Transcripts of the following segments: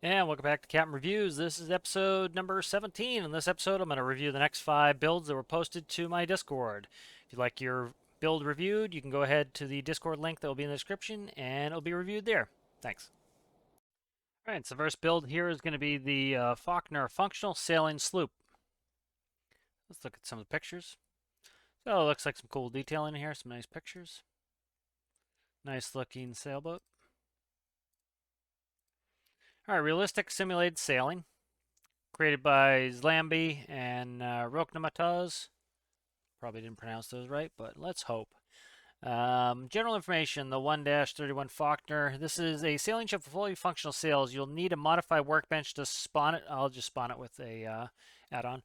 And welcome back to Captain Reviews. This is episode number 17. In this episode, I'm going to review the next 5 builds that were posted to my Discord. If you'd like your build reviewed, you can go ahead to the Discord link that will be in the description, and it'll be reviewed there. Thanks. All right, so the first build here is going to be the Faulkner Functional Sailing Sloop. Let's look at some of the pictures. So it looks like some cool detailing here, some nice pictures. Nice looking sailboat. All right, realistic simulated sailing. Created by Zlamby and Roknmatoz. Probably didn't pronounce those right, but let's hope. General information, the 1-31 Faulkner. This is a sailing ship with fully functional sails. You'll need a modified workbench to spawn it. I'll just spawn it with a add-on.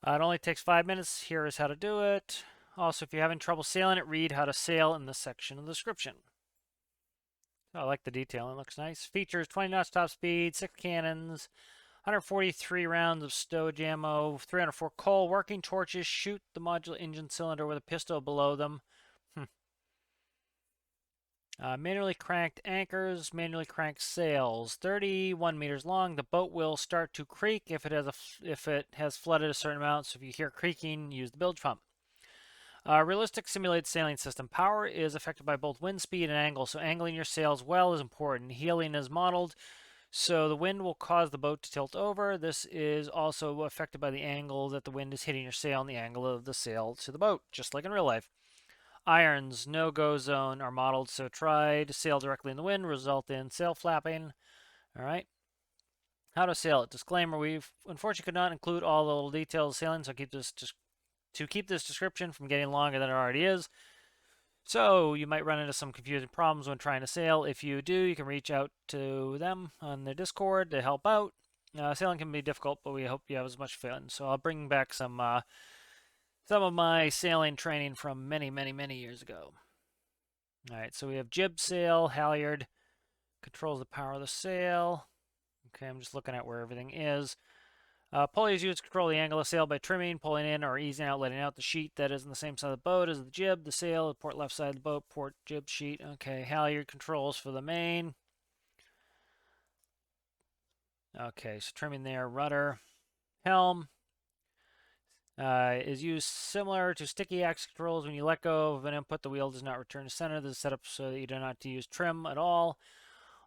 It only takes 5 minutes. Here is how to do it. Also, if you're having trouble sailing it, read how to sail in this section of the description. I like the detailing. It looks nice. Features 20 knots top speed, 6 cannons, 143 rounds of stowage ammo, 304 coal, working torches, shoot the modular engine cylinder with a pistol below them. Manually cranked anchors, manually cranked sails. 31 meters long. The boat will start to creak if it has flooded a certain amount. So if you hear creaking, use the bilge pump. Realistic simulated sailing system. Power is affected by both wind speed and angle, so angling your sails well is important. Heeling is modeled, so the wind will cause the boat to tilt over. This is also affected by the angle that the wind is hitting your sail and the angle of the sail to the boat, just like in real life. Irons, no-go zone are modeled, so try to sail directly in the wind, result in sail flapping. All right. How to sail it. Disclaimer, we've unfortunately could not include all the little details of sailing, so keep this description from getting longer than it already is. So you might run into some confusing problems when trying to sail. If you do, you can reach out to them on their Discord to help out. Sailing can be difficult, but we hope you have as much fun. So I'll bring back some of my sailing training from many years ago. All right, so we have jib sail, halyard controls the power of the sail. Okay, I'm just looking at where everything is. Pulley is used to control the angle of sail by trimming, pulling in, or easing out, letting out the sheet that is on the same side of the boat as the jib, the sail, the port left side of the boat, port jib sheet. Okay, halyard controls for the main. Okay, so trimming there, rudder, helm. Is used similar to sticky axis controls. When you let go of an input, the wheel does not return to center. This is set up so that you do not have to use trim at all.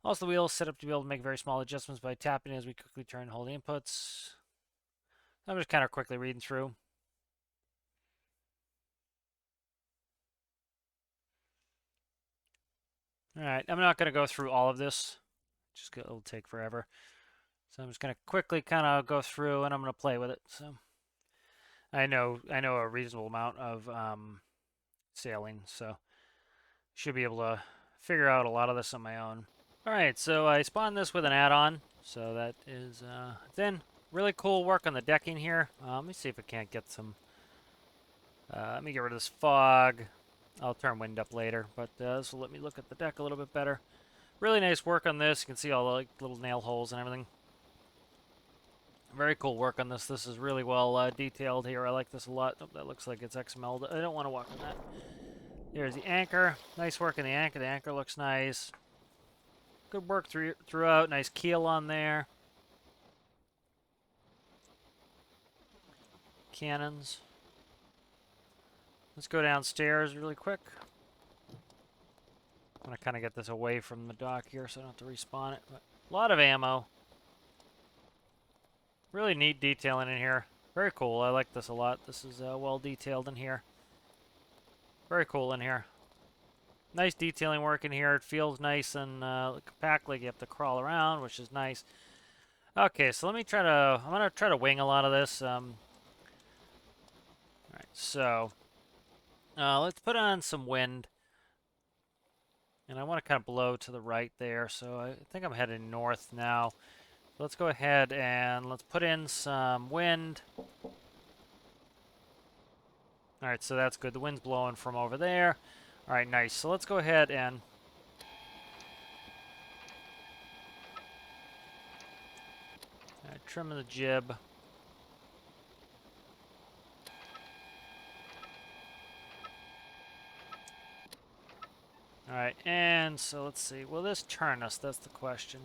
Also, the wheel is set up to be able to make very small adjustments by tapping as we quickly turn and hold the inputs. I'm just kind of quickly reading through. All right, I'm not going to go through all of this. It'll take forever. So I'm just going to quickly kind of go through and I'm going to play with it. So I know a reasonable amount of sailing, so should be able to figure out a lot of this on my own. All right, so I spawned this with an add-on, so that is then really cool work on the decking here. Let me see if I can't get some. Let me get rid of this fog. I'll turn wind up later, but this will let me look at the deck a little bit better. Really nice work on this. You can see all the little nail holes and everything. Very cool work on this. This is really well detailed here. I like this a lot. Oh, that looks like it's XML. I don't want to walk on that. There's the anchor. Nice work on the anchor. The anchor looks nice. Good work throughout. Nice keel on there. Cannons. Let's go downstairs really quick. I'm going to kind of get this away from the dock here so I don't have to respawn it. But a lot of ammo. Really neat detailing in here. Very cool. I like this a lot. This is well detailed in here. Very cool in here. Nice detailing work in here. It feels nice and compact, like you have to crawl around, which is nice. Okay, so I'm gonna try to wing a lot of this. All right, so let's put on some wind. And I want to kind of blow to the right there, so I think I'm heading north now. Let's go ahead and let's put in some wind. All right, so that's good. The wind's blowing from over there. All right, nice. So let's go ahead and trim the jib. All right, and so let's see. Will this turn us? That's the question.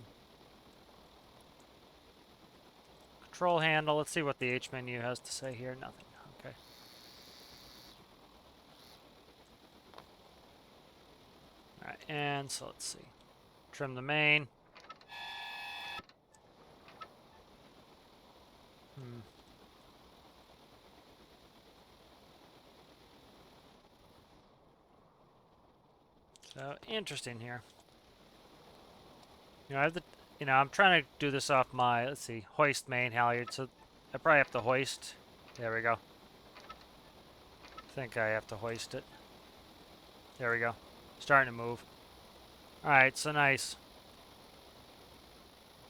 control handle. Let's see what the H menu has to say here. Nothing. Okay. Alright, and so let's see. Trim the main. So, interesting here. You know, I have the, I'm trying to do this off my, let's see, hoist main halyard, so I probably have to hoist. There we go. I think I have to hoist it. There we go. Starting to move. Alright, so nice.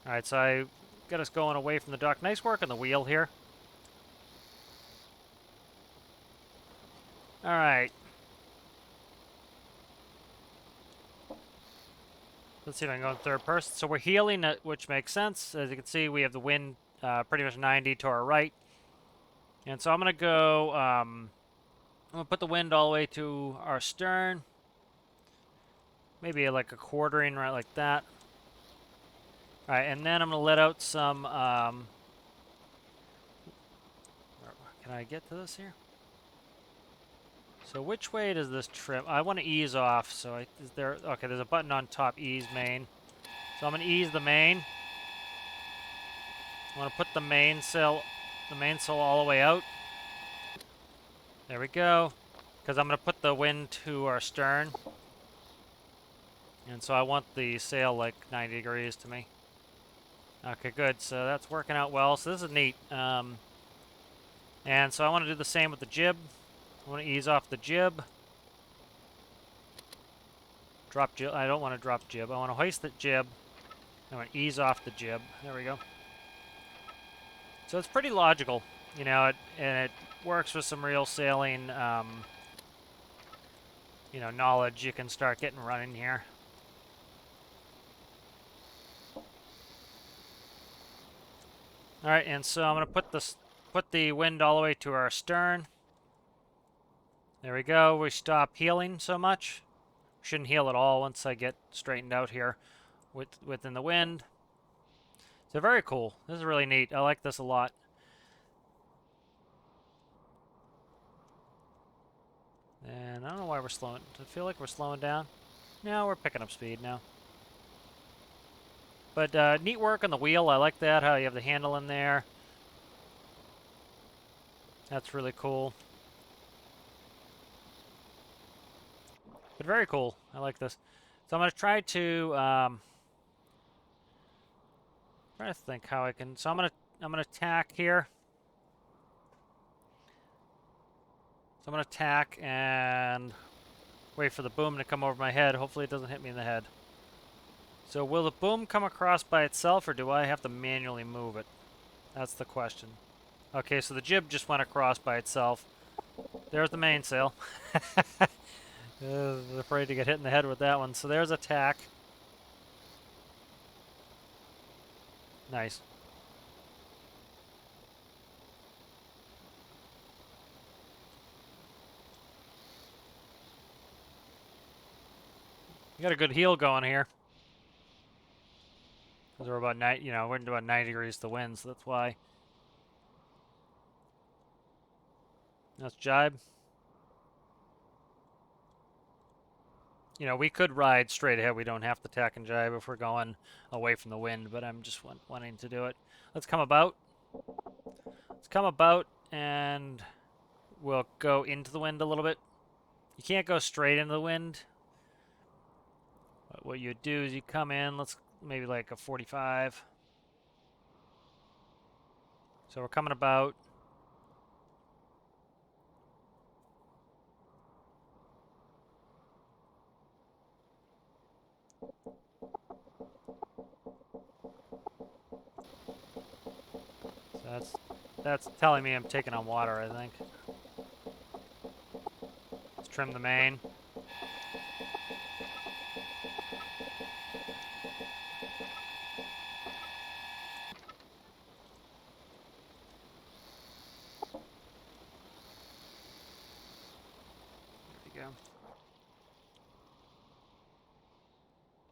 Alright, so I got us going away from the dock. Nice work on the wheel here. Alright. Let's see if I can go in third person. So we're heeling, which makes sense. As you can see, we have the wind pretty much 90 to our right. And so I'm going to go, I'm going to put the wind all the way to our stern. Maybe like a quartering right like that. Alright, and then I'm going to let out some, can I get to this here? So which way does this trim? I want to ease off, so is there, okay, there's a button on top, ease main. So I'm going to ease the main. I want to put the mainsail all the way out. There we go. Because I'm going to put the wind to our stern. And so I want the sail like 90 degrees to me. Okay, good. So that's working out well. So this is neat. And so I want to do the same with the jib. I want to ease off the jib. Drop jib. I don't want to drop jib. I want to hoist the jib. I want to ease off the jib. There we go. So it's pretty logical, and it works with some real sailing, knowledge. You can start getting running here. All right, and so I'm going to put the wind all the way to our stern. There we go. We stop heeling so much. Shouldn't heel at all once I get straightened out here within the wind. So very cool. This is really neat. I like this a lot. And I don't know why we're slowing. Does it feel like we're slowing down? No, we're picking up speed now. But neat work on the wheel. I like that, how you have the handle in there. That's really cool. But very cool. I like this. So I'm going to try to try to think how I can. So I'm gonna tack here. So I'm gonna tack and wait for the boom to come over my head. Hopefully it doesn't hit me in the head. So will the boom come across by itself, or do I have to manually move it? That's the question. Okay, so the jib just went across by itself. There's the mainsail. Afraid to get hit in the head with that one. So there's a tack. Nice. You got a good heel going here. Because we're about we're into about 90 degrees to wind, so that's why. That's jibe. We could ride straight ahead. We don't have to tack and jibe if we're going away from the wind, but I'm just wanting to do it. Let's come about. Let's come about, and we'll go into the wind a little bit. You can't go straight into the wind. But what you do is you come in, let's maybe like a 45. So we're coming about. So that's telling me I'm taking on water, I think. Let's trim the main.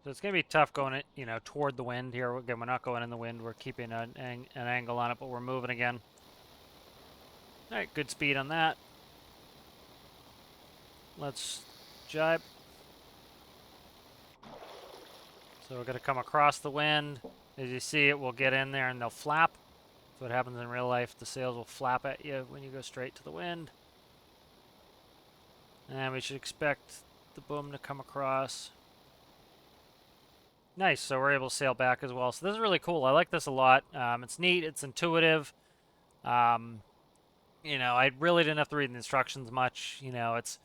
So it's going to be tough going, you know, toward the wind here. Again, we're not going in the wind. We're keeping an angle on it, but we're moving again. All right, good speed on that. Let's jibe. So we're going to come across the wind. As you see, it will get in there and they'll flap. That's what happens in real life. The sails will flap at you when you go straight to the wind. And we should expect the boom to come across. Nice, so we're able to sail back as well. So this is really cool. I like this a lot. It's neat. It's intuitive. You know, I really didn't have to read the instructions much. You know, it's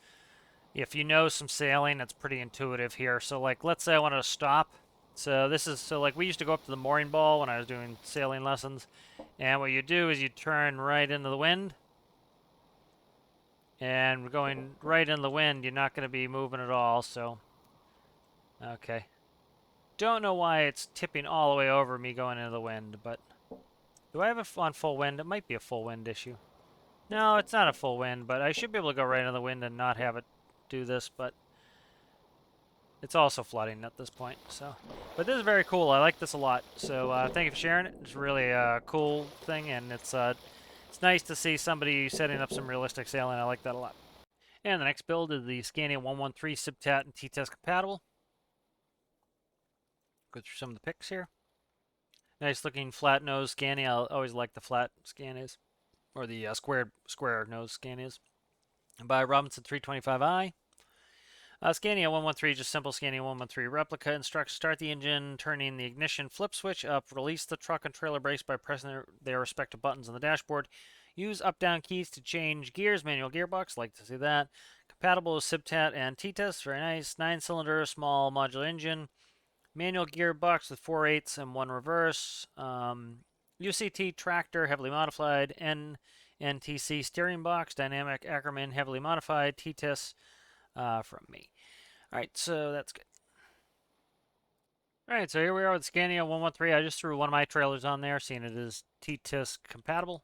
if you know some sailing, it's pretty intuitive here. So like, let's say I wanted to stop. So this is, so like we used to go up to the mooring ball when I was doing sailing lessons. And what you do is you turn right into the wind. And we're going right into the wind. You're not going to be moving at all, so. Okay. Don't know why it's tipping all the way over me going into the wind, but. Do I have it on full wind? It might be a full wind issue. No, it's not a full wind, but I should be able to go right into the wind and not have it do this, but. It's also flooding at this point, so. But this is very cool. I like this a lot. So thank you for sharing it. It's really a cool thing, and it's nice to see somebody setting up some realistic sailing. I like that a lot. And the next build is the Scania 113 SIBTAT and T-test compatible. Go through some of the pics here. Nice looking flat nose Scania. I always like the flat Scanias, or the square nose Scanias. By Robinson 325i. Scania 113, just simple Scania 113 replica. Instructions: start the engine, turning the ignition flip switch up, release the truck and trailer brakes by pressing their respective buttons on the dashboard. Use up-down keys to change gears, manual gearbox, like to see that. Compatible with SIBTAT and T-test, very nice. 9-cylinder, small modular engine. Manual gearbox with 4/8 and 1 reverse. UCT tractor, heavily modified. NTC steering box, dynamic Ackerman, heavily modified. T-test from me. Alright, so that's good. Alright, so here we are with Scania 113. I just threw one of my trailers on there, seeing it is T-test compatible.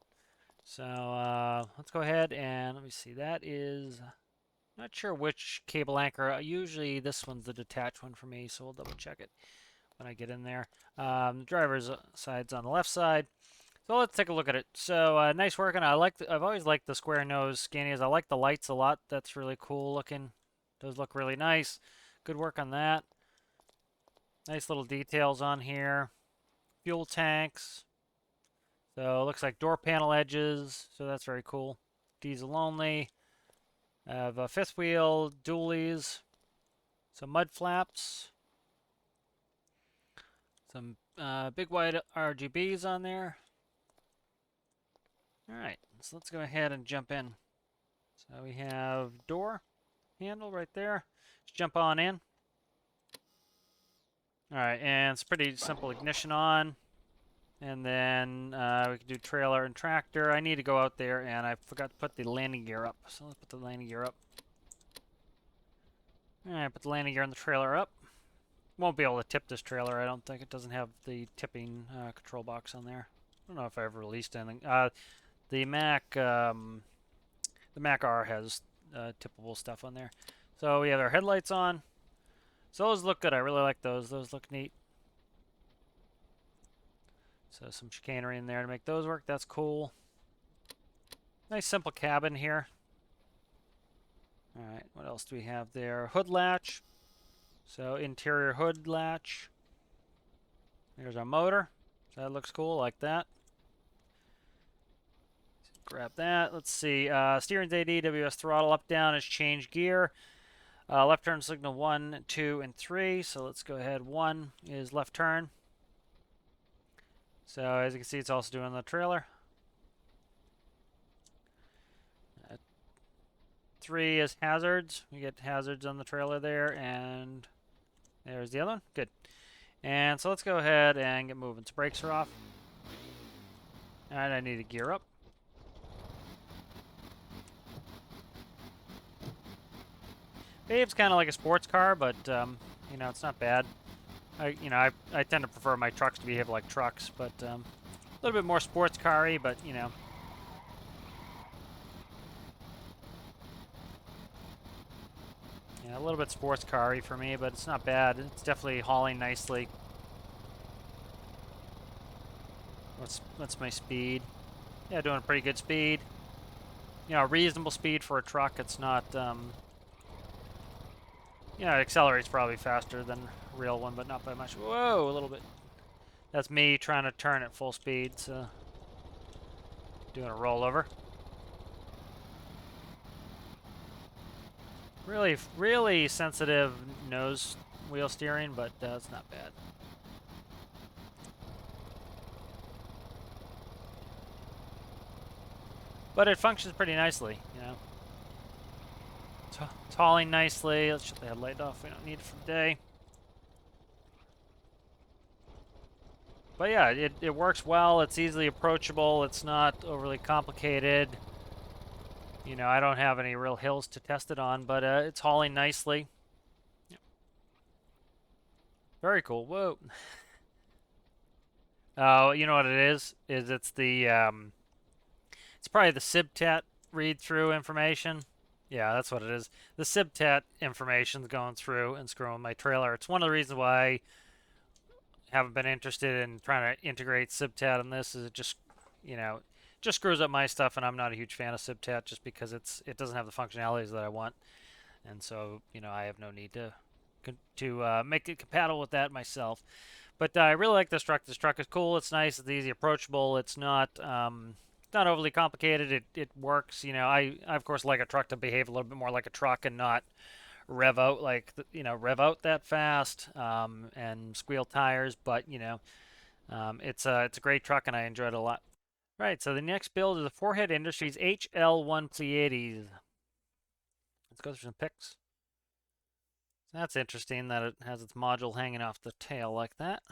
So let's go ahead and let me see. That is, not sure which cable anchor. Usually this one's the detached one for me, so we'll double check it when I get in there. The driver's side's on the left side. So let's take a look at it. So nice working. I've always liked the square nose Scanias. I like the lights a lot. That's really cool looking. Those look really nice. Good work on that. Nice little details on here. Fuel tanks. So it looks like door panel edges. So that's very cool. Diesel only. I have a fifth wheel, dualies. Some mud flaps. Some big white RGBs on there. Alright, so let's go ahead and jump in. So we have door handle right there. Let's jump on in. Alright, and it's pretty simple. Ignition on. And then we can do trailer and tractor. I need to go out there, and I forgot to put the landing gear up. So let's put the landing gear up. Alright, put the landing gear on the trailer up. Won't be able to tip this trailer, I don't think. It doesn't have the tipping control box on there. I don't know if I ever released anything. The Mac R has tippable stuff on there. So we have our headlights on. So those look good. I really like those. Those look neat. So some chicanery in there to make those work. That's cool. Nice simple cabin here. Alright, what else do we have there? Hood latch. So interior hood latch. There's our motor. So that looks cool, like that. Grab that. Let's see. Steering's AD, WS throttle, up, down is change gear. Left turn signal 1, 2, and 3. So let's go ahead. 1 is left turn. So as you can see, it's also doing the trailer. 3 is hazards. We get hazards on the trailer there, and there's the other one. Good. And so let's go ahead and get moving. So brakes are off. And I need to gear up. Behaves kind of like a sports car, but you know, it's not bad. I tend to prefer my trucks to behave like trucks, but a little bit more sports car-y, but you know. Yeah, a little bit sports car-y for me, but it's not bad. It's definitely hauling nicely. What's my speed? Yeah, doing a pretty good speed. You know, reasonable speed for a truck. It's not, you know, it accelerates probably faster than a real one, but not by much. Whoa, a little bit. That's me trying to turn at full speed, so doing a rollover. Really, really sensitive nose wheel steering, but it's not bad. But it functions pretty nicely, you know. It's hauling nicely. Let's shut the headlight off. We don't need it for the day. But yeah, it works well. It's easily approachable. It's not overly complicated. You know, I don't have any real hills to test it on, but it's hauling nicely. Yep. Very cool. Whoa. Oh, you know what it is? It's the it's probably the SIBTAT read-through information. Yeah, that's what it is. The SIBTAT information's going through and screwing my trailer. It's one of the reasons why I haven't been interested in trying to integrate SIBTAT in this. Is it just, you know, just screws up my stuff, and I'm not a huge fan of SIBTAT just because it doesn't have the functionalities that I want, and so you know I have no need to make it compatible with that myself. But I really like this truck. This truck is cool. It's nice. It's easy, approachable. It's not overly complicated. It works. You know, I of course like a truck to behave a little bit more like a truck and not rev out like rev out that fast and squeal tires. But you know, it's a great truck and I enjoyed it a lot. Right. So the next build is the Forehead Industries HL1 Pleiades. Let's go through some pics. That's interesting that it has its module hanging off the tail like that.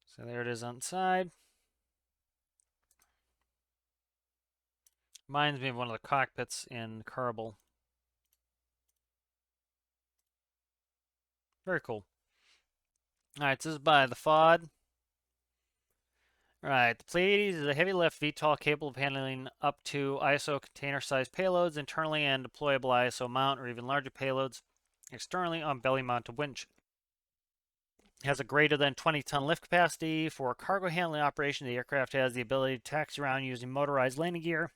So there it is on the side. Reminds me of one of the cockpits in Kerbal. Very cool. Alright, so this is by the FOD. Alright, the Pleiades is a heavy lift VTOL capable of handling up to ISO container sized payloads internally and deployable ISO mount or even larger payloads externally on belly mounted winch. It has a greater than 20-ton lift capacity. For cargo handling operation, the aircraft has the ability to taxi around using motorized landing gear,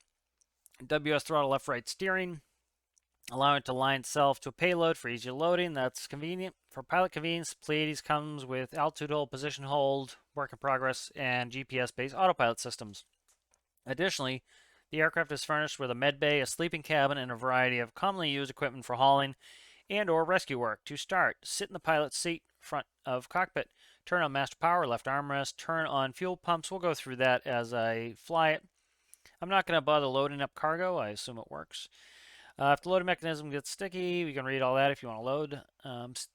WS throttle left right steering, allowing it to align itself to a payload for easier loading. That's convenient. For pilot convenience, Pleiades comes with altitude hold, position hold, work in progress, and GPS-based autopilot systems. Additionally, the aircraft is furnished with a med bay, a sleeping cabin, and a variety of commonly used equipment for hauling and or rescue work. To start, sit in the pilot's seat, front of cockpit. Turn on master power, left armrest, turn on fuel pumps. We'll go through that as I fly it. I'm not going to bother loading up cargo. I assume it works. If the loading mechanism gets sticky, we can read all that if you want to load.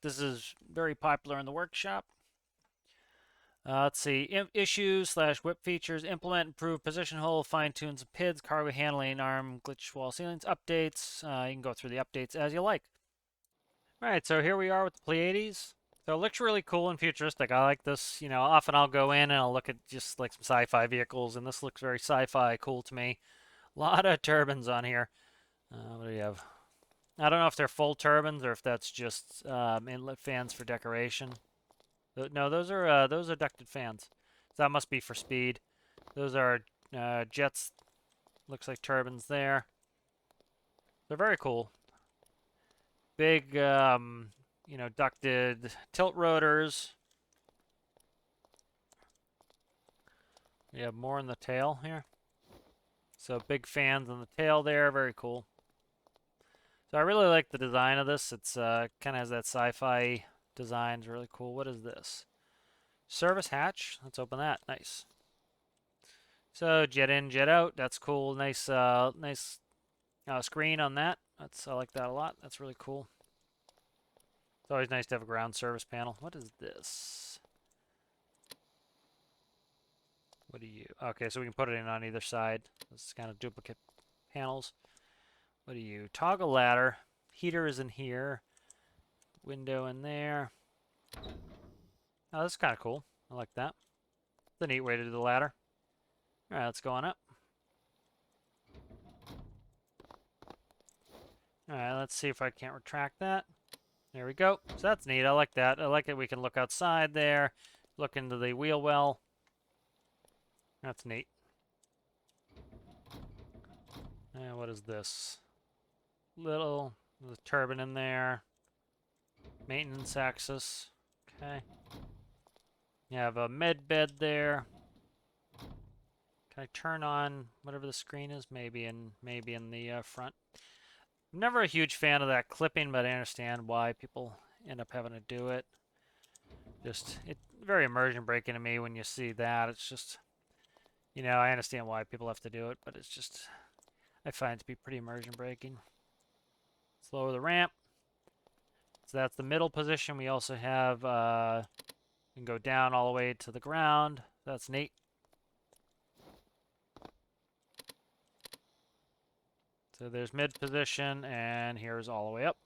This is very popular in the workshop. Let's see. Issues / whip features. Implement, improve position hold, fine tune some PIDs, cargo handling, arm, glitch wall ceilings, updates. You can go through the updates as you like. Alright, so here we are with the Pleiades. So it looks really cool and futuristic. I like this. You know, often I'll go in and I'll look at just like some sci-fi vehicles, and this looks very sci-fi cool to me. A lot of turbines on here. What do you have? I don't know if they're full turbines or if that's just inlet fans for decoration. No, those are ducted fans. So that must be for speed. Those are jets. Looks like turbines there. They're very cool. Big, you know, ducted tilt rotors. We have more in the tail here. So big fans on the tail there. Very cool. So I really like the design of this. It's kind of has that sci-fi design. It's really cool. What is this? Service hatch. Let's open that. Nice. So jet in, jet out. That's cool. Nice, nice screen on that. I like that a lot. That's really cool. It's always nice to have a ground service panel. What is this? What do you? Okay, so we can put it in on either side. This is kind of duplicate panels. What do you? Toggle ladder. Heater is in here. Window in there. Oh, this is kind of cool. I like that. It's a neat way to do the ladder. Alright, let's go on up. Alright, let's see if I can't retract that. There we go. So that's neat. I like that. I like it. We can look outside there, look into the wheel well. That's neat. And what is this? Little, there's a turbine in there. Maintenance axis. Okay. You have a med bed there. Can I turn on whatever the screen is? Maybe in the front. I'm never a huge fan of that clipping, but I understand why people end up having to do it. It's very immersion breaking to me when you see that. It's just, you know, I understand why people have to do it, but it's just, I find it to be pretty immersion breaking. Let's lower the ramp. So that's the middle position. We also have, you can go down all the way to the ground. That's neat. So there's mid position, and here's all the way up.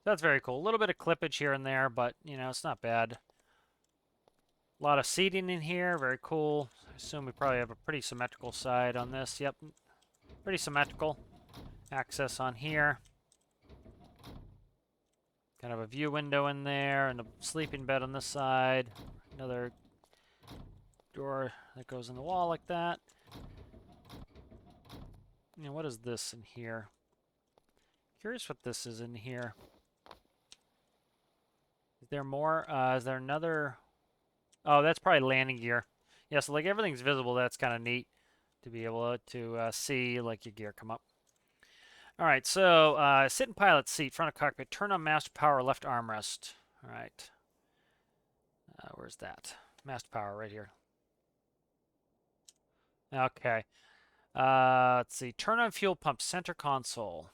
That's very cool. A little bit of clippage here and there, but, you know, it's not bad. A lot of seating in here. Very cool. I assume we probably have a pretty symmetrical side on this. Yep. Pretty symmetrical. Access on here. Kind of a view window in there, and a sleeping bed on this side. Another door that goes in the wall like that. You know, what is this in here? Curious what this is in here. Is there more? Is there another? Oh, that's probably landing gear. Yeah, so like everything's visible. That's kind of neat to be able to see like your gear come up. All right, so sit in pilot seat, front of cockpit, turn on master power, left armrest. All right. Where's that? Master power right here. Okay. Let's see. Turn on fuel pump, center console.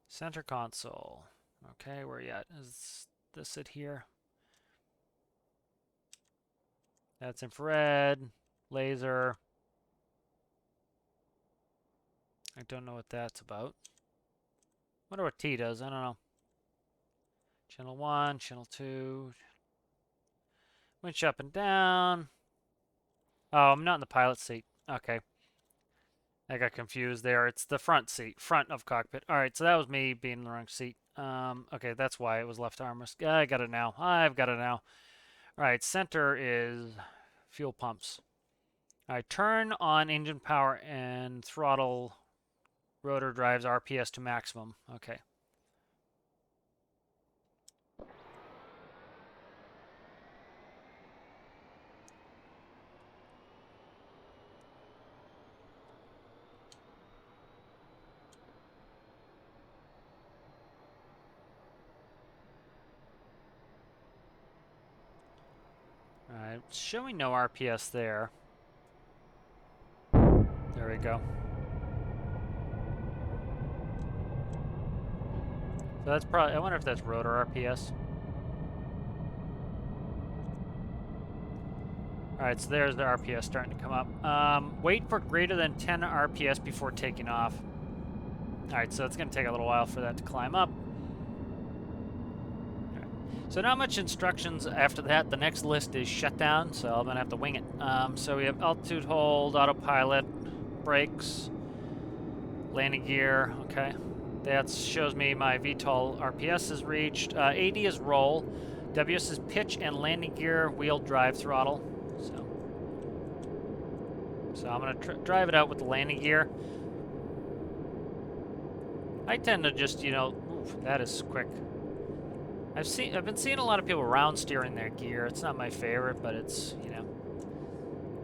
Center console. Okay, where are you at? Is this it here? That's infrared, laser. I don't know what that's about. Wonder what T does. I don't know. Channel 1, channel 2. Winch up and down. Oh, I'm not in the pilot seat. Okay. I got confused there. It's the front seat, front of cockpit. All right, so that was me being in the wrong seat. Okay, that's why it was left armrest. I got it now. I've got it now. All right, center is fuel pumps. All right, turn on engine power and throttle rotor drives RPS to maximum. Okay. Alright, showing no RPS there. There we go. So that's probably, I wonder if that's rotor RPS. Alright, so there's the RPS starting to come up. Wait for greater than 10 RPS before taking off. Alright, so it's going to take a little while for that to climb up. So not much instructions after that. The next list is shutdown, so I'm going to have to wing it. So we have altitude hold, autopilot, brakes, landing gear, okay. That shows me my VTOL RPS is reached. AD is roll, WS is pitch and landing gear, wheel drive throttle. So I'm going to drive it out with the landing gear. I tend to just, you know, oof, that is quick. I've been seeing a lot of people round steering their gear. It's not my favorite, but it's, you know.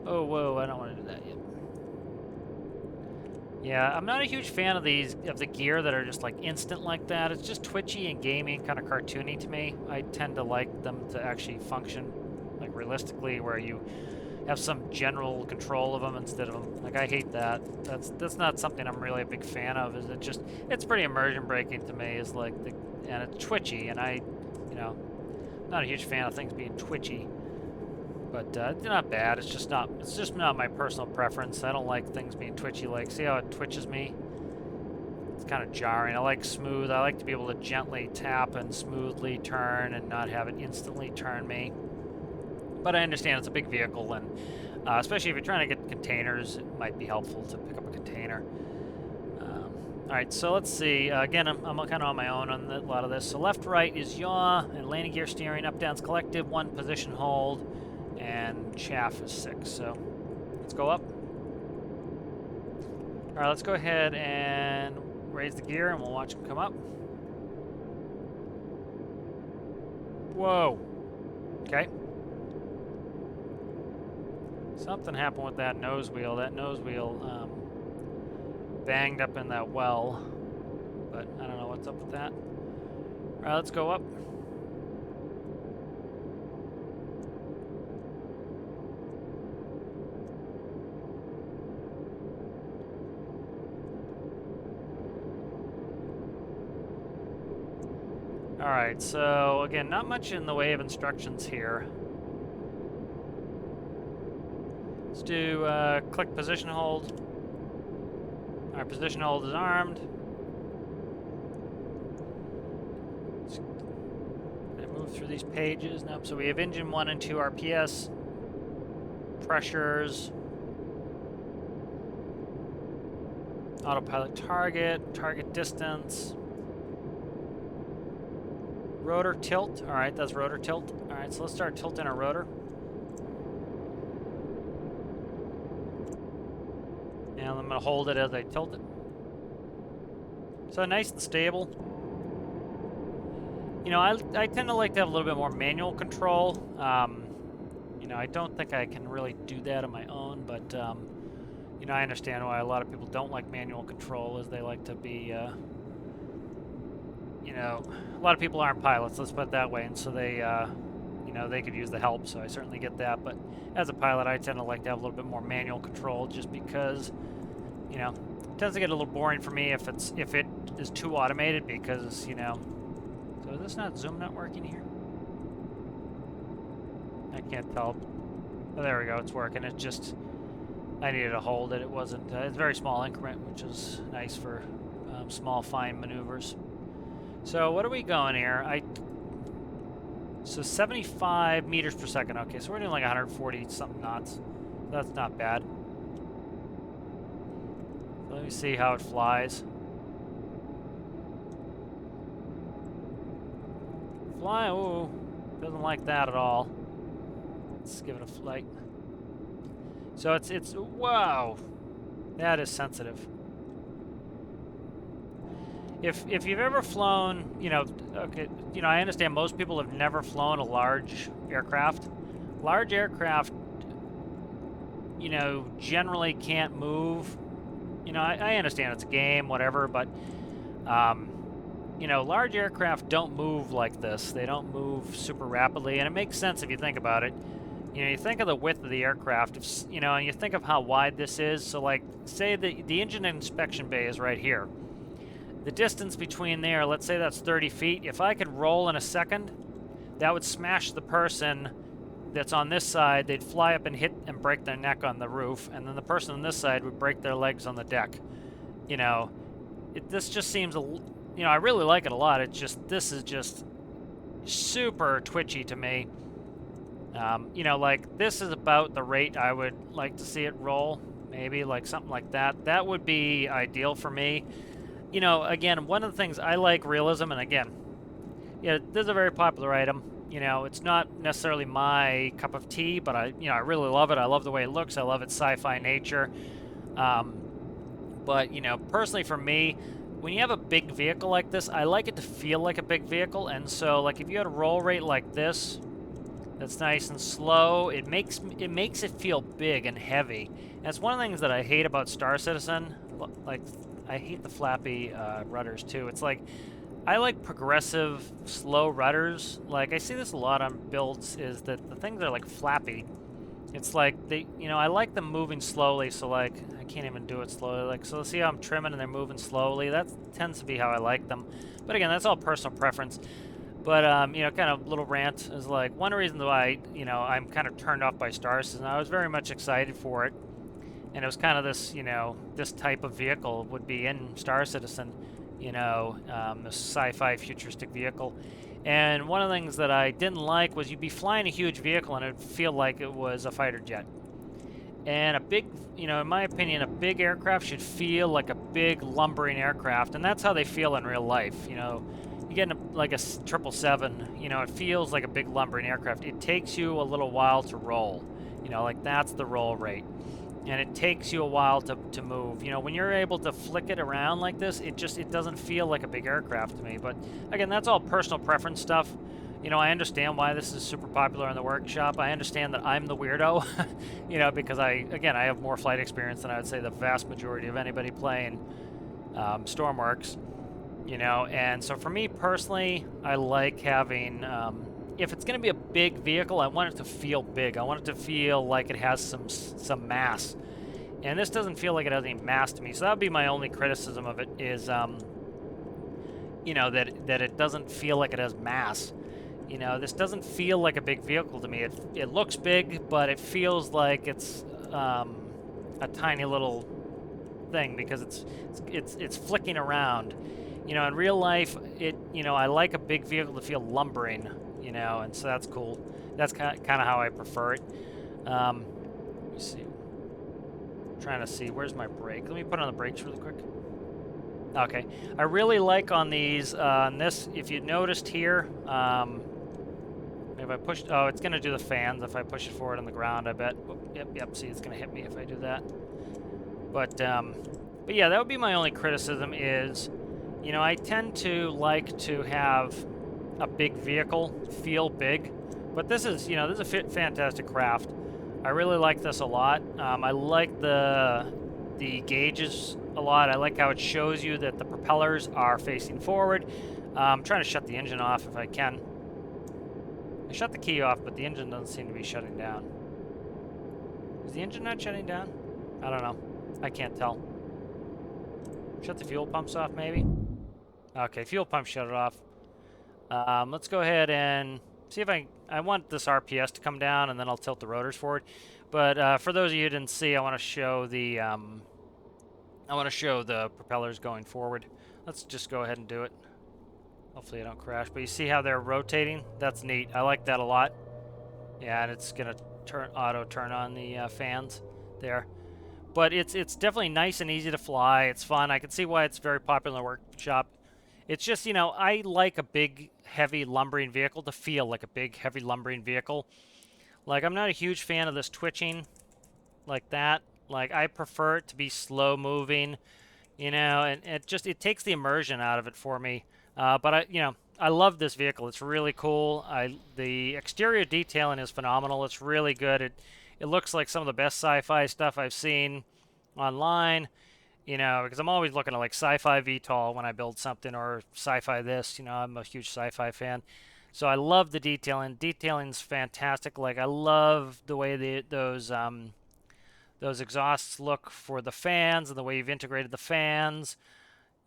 Oh, whoa, I don't want to do that yet. Yeah, I'm not a huge fan of the gear that are just like instant like that. It's just twitchy and gamey, kind of cartoony to me. I tend to like them to actually function like realistically, where you have some general control of them instead of, like, I hate that. That's not something I'm really a big fan of. Is it just, it's pretty immersion breaking to me. Is like and it's twitchy, and I, you know, not a huge fan of things being twitchy. But it's not bad. It's just not my personal preference. I don't like things being twitchy. Like, see how it twitches me? It's kind of jarring. I like smooth. I like to be able to gently tap and smoothly turn and not have it instantly turn me. But I understand it's a big vehicle, and especially if you're trying to get containers, it might be helpful to pick up a container. Alright, so let's see. Again, I'm kind of on my own on a lot of this. So left, right is yaw, and landing gear steering, up, down's collective, 1 position hold, and chaff is 6. So let's go up. Alright, let's go ahead and raise the gear, and we'll watch them come up. Whoa. Okay. Something happened with that nose wheel. That nose wheel banged up in that well, but I don't know what's up with that. All right, let's go up. All right, so again, not much in the way of instructions here. Let's do click position hold. Our position hold is armed. Let's move through these pages. Nope. So we have engine 1 and 2 RPS, pressures, autopilot target distance, rotor tilt. All right, that's rotor tilt. All right, so let's start tilting our rotor. And I'm going to hold it as I tilt it. So nice and stable. You know, I tend to like to have a little bit more manual control. You know, I don't think I can really do that on my own, but, you know, I understand why a lot of people don't like manual control, as they like to be, you know, a lot of people aren't pilots, let's put it that way, and so they, you know, they could use the help, so I certainly get that, but as a pilot, I tend to like to have a little bit more manual control, just because, you know, it tends to get a little boring for me if it is too automated, because, you know, so is this zoom not working here? I can't tell. Oh, there we go, it's working. It just, I needed to hold it. It wasn't, it's a very small increment, which is nice for small, fine maneuvers. So what are we going here? So 75 meters per second. Okay, so we're doing like 140 something knots. That's not bad. Let me see how it flies. Fly, ooh, doesn't like that at all. Let's give it a flight. So it's wow, that is sensitive. If you've ever flown, you know, okay, you know, I understand most people have never flown a large aircraft. Large aircraft, you know, generally can't move. You know, I understand it's a game, whatever, but, you know, large aircraft don't move like this. They don't move super rapidly, and it makes sense if you think about it. You know, you think of the width of the aircraft, if, you know, and you think of how wide this is. So, like, say the engine inspection bay is right here. The distance between there, let's say that's 30 feet. If I could roll in a second, that would smash the person that's on this side. They'd fly up and hit and break their neck on the roof, and then the person on this side would break their legs on the deck. You know, this just seems, you know, I really like it a lot. It's just, this is just super twitchy to me. You know, like, this is about the rate I would like to see it roll. Maybe, like, something like that. That would be ideal for me. You know, again, one of the things I like realism, and again, yeah, this is a very popular item. You know, it's not necessarily my cup of tea, but I really love it. I love the way it looks. I love its sci-fi nature. But, you know, personally for me, when you have a big vehicle like this, I like it to feel like a big vehicle. And so, like, if you had a roll rate like this, that's nice and slow, it makes it feel big and heavy. And it's one of the things that I hate about Star Citizen. Like, I hate the flappy rudders too. It's like, I like progressive, slow rudders. Like, I see this a lot on builds, is that the things are like flappy. It's like they, you know, I like them moving slowly. So, like, I can't even do it slowly. Like, so see how I'm trimming and they're moving slowly. That tends to be how I like them. But again, that's all personal preference. But, you know, kind of little rant is like, one reason why, you know, I'm kind of turned off by Star Citizen. I was very much excited for it. And it was kind of this, you know, this type of vehicle would be in Star Citizen, you know, this sci-fi futuristic vehicle. And one of the things that I didn't like was you'd be flying a huge vehicle and it would feel like it was a fighter jet. And a big, in my opinion, a big aircraft should feel like a big lumbering aircraft, and that's how they feel in real life. You get like a 777, it feels like a big lumbering aircraft. It takes you a little while to roll, like that's the roll rate. And it takes you a while to move. When you're able to flick it around like this, it doesn't feel like a big aircraft to me. But again, that's all personal preference stuff. I understand why this is super popular in the workshop. I understand that I'm the weirdo, because I have more flight experience than I would say the vast majority of anybody playing Stormworks. And so for me personally, I like having, if it's going to be a big vehicle, I want it to feel big. I want it to feel like it has some mass. And this doesn't feel like it has any mass to me. So that would be my only criticism of it is, that it doesn't feel like it has mass. This doesn't feel like a big vehicle to me. It looks big, but it feels like it's a tiny little thing because it's flicking around. In real life, I like a big vehicle to feel lumbering. And so that's cool. That's kind of how I prefer it. Let me see. I'm trying to see where's my brake. Let me put on the brakes really quick. Okay, I really like on these. On this, if you noticed here. If I push, oh, it's gonna do the fans if I push it forward on the ground, I bet. Oh, yep, see, it's gonna hit me if I do that. But yeah, that would be my only criticism is, I tend to like to have a big vehicle feel big, but this is a fantastic craft. I really like this a lot. I like the gauges a lot. I like how it shows you that the propellers are facing forward. I'm trying to shut the engine off if I can. I shut the key off, but the engine doesn't seem to be shutting down. Is the engine not shutting down? I don't know. I can't tell. Shut the fuel pumps off, maybe? Okay, fuel pump shut it off. Let's go ahead and see if I want this RPS to come down, and then I'll tilt the rotors forward. But for those of you who didn't see, I want to show the propellers going forward. Let's just go ahead and do it. Hopefully I don't crash. But you see how they're rotating? That's neat. I like that a lot. Yeah, and it's gonna auto turn on the fans there. But it's definitely nice and easy to fly. It's fun. I can see why it's very popular in the workshop. It's just, I like a big, heavy, lumbering vehicle to feel like a big, heavy, lumbering vehicle. Like, I'm not a huge fan of this twitching like that. Like, I prefer it to be slow moving, and it takes the immersion out of it for me. But I love this vehicle. It's really cool. The exterior detailing is phenomenal. It's really good. It looks like some of the best sci-fi stuff I've seen online. Because I'm always looking at like sci-fi VTOL when I build something or sci-fi this. I'm a huge sci-fi fan. So I love the detailing. Detailing's fantastic. Like I love the way those exhausts look for the fans and the way you've integrated the fans.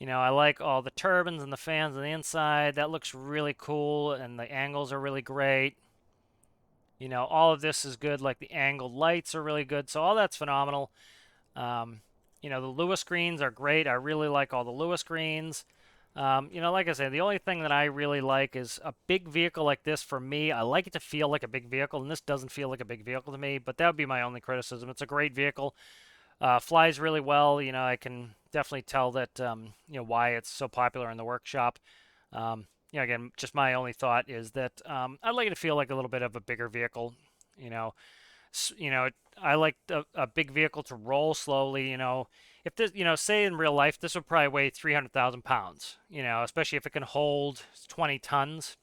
I like all the turbines and the fans on the inside. That looks really cool, and the angles are really great. All of this is good. Like the angled lights are really good. So all that's phenomenal. The Lewis screens are great. I really like all the Lewis screens. Like I said, the only thing that I really like is a big vehicle like this. For me, I like it to feel like a big vehicle, and this doesn't feel like a big vehicle to me, but that would be my only criticism. It's a great vehicle. Flies really well. I can definitely tell that, why it's so popular in the workshop. Again, just my only thought is that I'd like it to feel like a little bit of a bigger vehicle. You know, I like a big vehicle to roll slowly. If this, say in real life, this would probably weigh 300,000 pounds. Especially if it can hold 20 tons.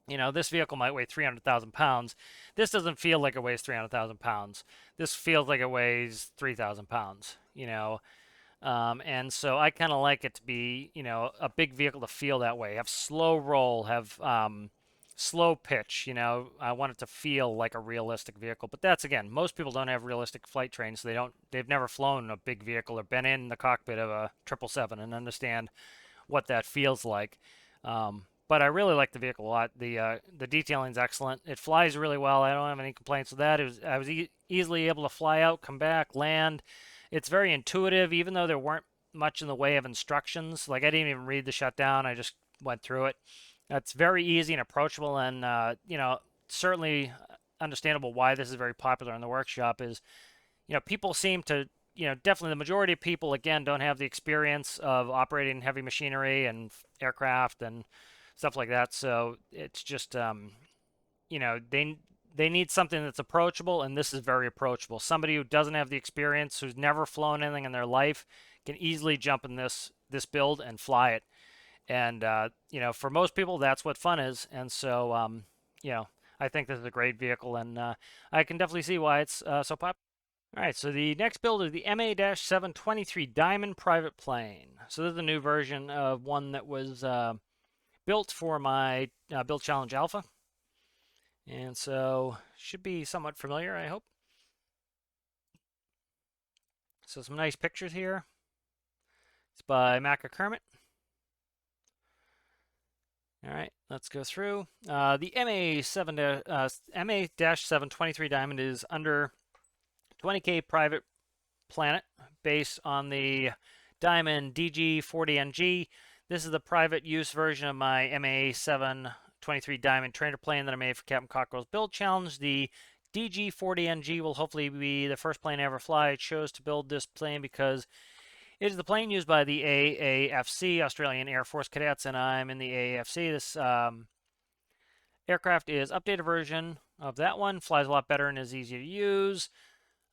This vehicle might weigh 300,000 pounds. This doesn't feel like it weighs 300,000 pounds. This feels like it weighs 3,000 pounds, and so I kind of like it to be, a big vehicle to feel that way. Have slow roll, have slow pitch, I want it to feel like a realistic vehicle. But that's, again, most people don't have realistic flight training, so they've never flown a big vehicle or been in the cockpit of a 777 and understand what that feels like. But I really like the vehicle a lot. The detailing's excellent. It flies really well. I don't have any complaints with that. I was easily able to fly out, come back, land. It's very intuitive, even though there weren't much in the way of instructions. Like I didn't even read the shutdown. I just went through it. It's very easy and approachable, and certainly understandable why this is very popular in the workshop. Is people seem to, definitely the majority of people, again, don't have the experience of operating heavy machinery and aircraft and stuff like that. So it's just, they need something that's approachable, and this is very approachable. Somebody who doesn't have the experience, who's never flown anything in their life, can easily jump in this build and fly it. And for most people, that's what fun is. And so, I think this is a great vehicle, and I can definitely see why it's so popular. All right, so the next build is the MA-723 Diamond Private Plane. So this is a new version of one that was built for my Build Challenge Alpha. And so should be somewhat familiar, I hope. So some nice pictures here. It's by Kermit. All right, let's go through. The MA-723 Diamond is under 20K private planet based on the Diamond DG40NG. This is the private use version of my MA-723 Diamond trainer plane that I made for Captain Cockrell's Build Challenge. The DG40NG will hopefully be the first plane I ever fly. I chose to build this plane because it is the plane used by the AAFC, Australian Air Force Cadets, and I'm in the AAFC. This aircraft is updated version of that one, flies a lot better and is easy to use.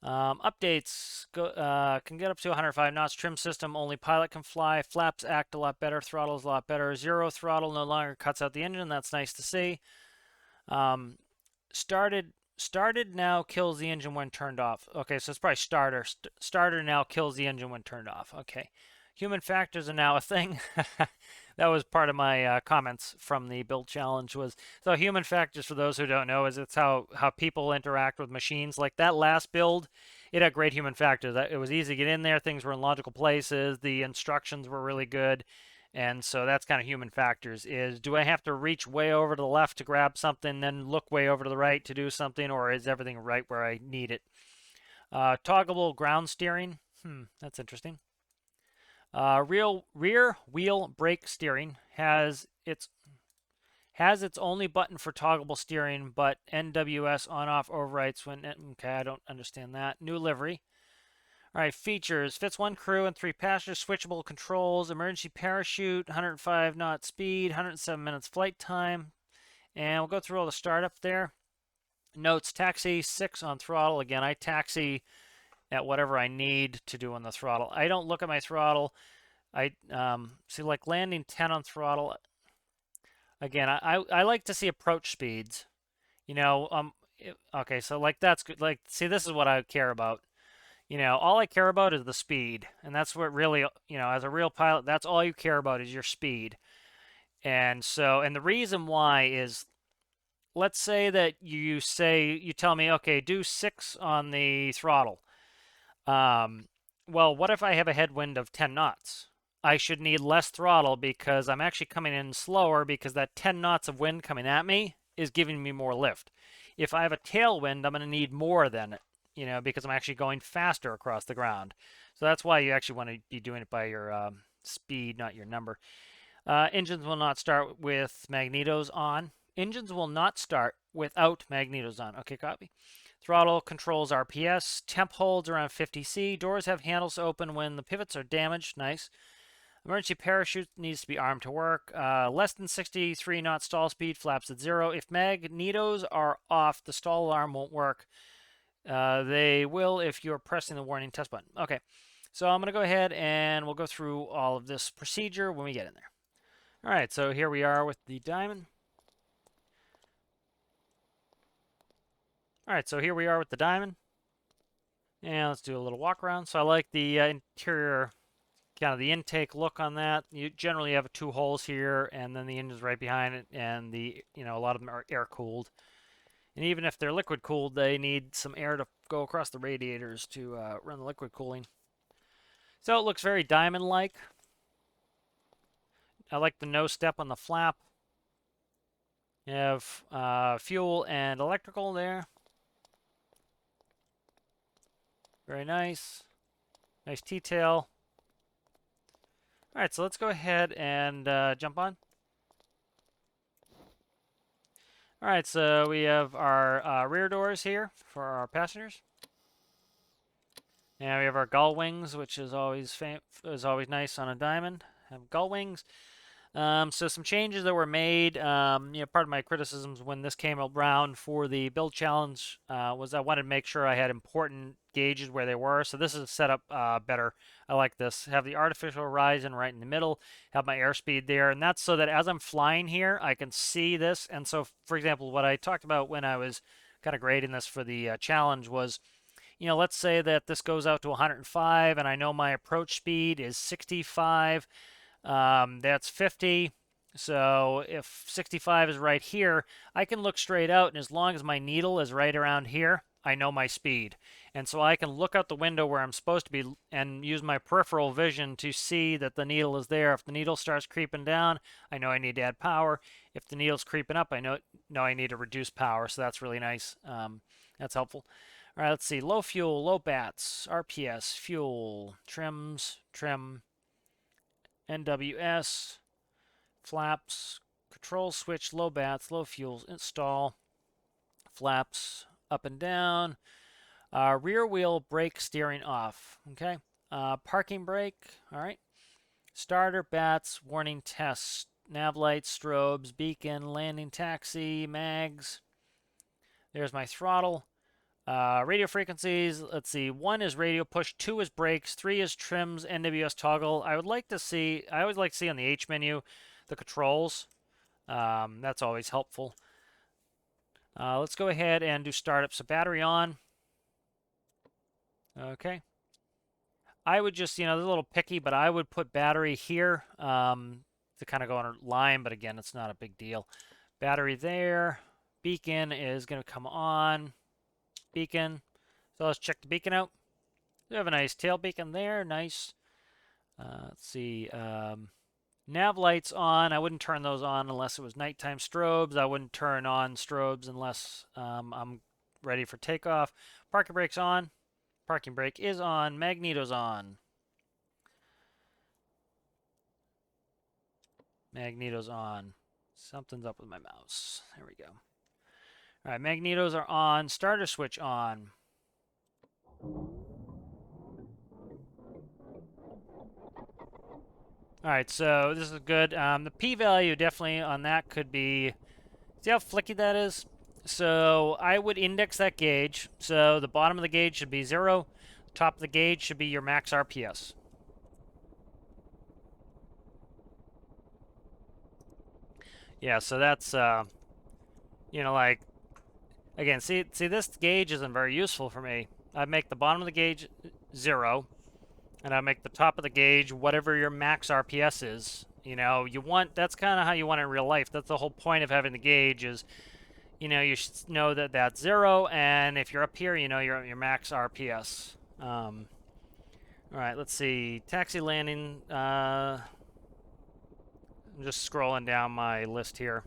Updates can get up to 105 knots. Trim system, only pilot can fly. Flaps act a lot better. Throttle is a lot better. Zero throttle no longer cuts out the engine. That's nice to see. Started now kills the engine when turned off. Okay, so it's probably starter. Starter now kills the engine when turned off. Okay. Human factors are now a thing. That was part of my comments from the build challenge. Was so human factors, for those who don't know, is it's how people interact with machines. Like that last build, it had great human factors. It was easy to get in there. Things were in logical places. The instructions were really good. And so that's kind of human factors. Is do I have to reach way over to the left to grab something, then look way over to the right to do something, or is everything right where I need it? Toggleable ground steering. That's interesting. Rear wheel brake steering has its only button for toggleable steering, but NWS on-off overrides when. Okay, I don't understand that. New livery. All right, features. Fits one crew and 3 passengers. Switchable controls. Emergency parachute. 105 knot speed. 107 minutes flight time. And we'll go through all the startup there. Notes, taxi 6 on throttle. Again, I taxi at whatever I need to do on the throttle. I don't look at my throttle. I see, like landing 10 on throttle. Again, I like to see approach speeds. Okay, so like that's good. Like, see, this is what I care about. All I care about is the speed. And that's what really, as a real pilot, that's all you care about is your speed. And so, and the reason why is, let's say that you tell me, okay, do 6 on the throttle. Well, what if I have a headwind of 10 knots? I should need less throttle because I'm actually coming in slower because that 10 knots of wind coming at me is giving me more lift. If I have a tailwind, I'm going to need more than it. Because I'm actually going faster across the ground. So that's why you actually want to be doing it by your speed, not your number. Engines will not start with magnetos on. Engines will not start without magnetos on. Okay, copy. Throttle controls RPS. Temp holds around 50C. Doors have handles open when the pivots are damaged. Nice. Emergency parachute needs to be armed to work. Less than 63 knot stall speed. Flaps at 0. If magnetos are off, the stall alarm won't work. They will if you're pressing the warning test button. Okay, so I'm going to go ahead and we'll go through all of this procedure when we get in there. All right, so here we are with the Diamond. All right, so here we are with the Diamond. And let's do a little walk around. So I like the interior, kind of the intake look on that. You generally have 2 holes here, and then the engine's right behind it, and a lot of them are air cooled. And even if they're liquid cooled, they need some air to go across the radiators to run the liquid cooling. So it looks very Diamond-like. I like the no step on the flap. You have fuel and electrical there. Very nice. Nice T-tail. All right, so let's go ahead and jump on. All right, so we have our rear doors here for our passengers. And we have our gull wings, which is always nice on a diamond. Have gull wings. So some changes that were made. Part of my criticisms when this came around for the build challenge was I wanted to make sure I had important gauges where they were. So this is set up better. I like this. Have the artificial horizon right in the middle. Have my airspeed there, and that's so that as I'm flying here, I can see this. And so, for example, what I talked about when I was kind of grading this for the challenge was, let's say that this goes out to 105, and I know my approach speed is 65. That's 50. So if 65 is right here, I can look straight out, and as long as my needle is right around here, I know my speed. And so I can look out the window where I'm supposed to be and use my peripheral vision to see that the needle is there. If the needle starts creeping down, I know I need to add power. If the needle's creeping up, I know I need to reduce power. So that's really nice. That's helpful. All right, let's see. Low fuel, low bats, RPS, fuel, trims, trim, NWS, flaps, control switch, low bats, low fuels, install, flaps, up and down, rear wheel brake steering off, okay? Parking brake, all right. Starter, bats, warning tests, nav lights, strobes, beacon, landing taxi, mags. There's my throttle. Radio frequencies, let's see, 1 is radio push, 2 is brakes, 3 is trims, NWS toggle. I always like to see on the H menu the controls. That's always helpful. Let's go ahead and do startup. So battery on. Okay. I would just, this is a little picky, but I would put battery here to kind of go on a line, but again, it's not a big deal. Battery there. Beacon is going to come on. Beacon. So let's check the beacon out. We have a nice tail beacon there. Nice. Let's see. Nav lights on. I wouldn't turn those on unless it was nighttime strobes. I wouldn't turn on strobes unless I'm ready for takeoff. Parking brake's on. Parking brake is on. Magneto's on. Magneto's on. Something's up with my mouse. There we go. All right, magnetos are on. Starter switch on. All right, so this is good. The p-value definitely on that could be, see how flicky that is? So I would index that gauge. So the bottom of the gauge should be 0. The top of the gauge should be your max RPS. Yeah, so that's, like, again, see this gauge isn't very useful for me. I make the bottom of the gauge 0, and I make the top of the gauge whatever your max RPS is. That's kind of how you want it in real life. That's the whole point of having the gauge is, you should know that that's 0, and if you're up here, you're at your max RPS. All right, let's see. Taxi landing. I'm just scrolling down my list here.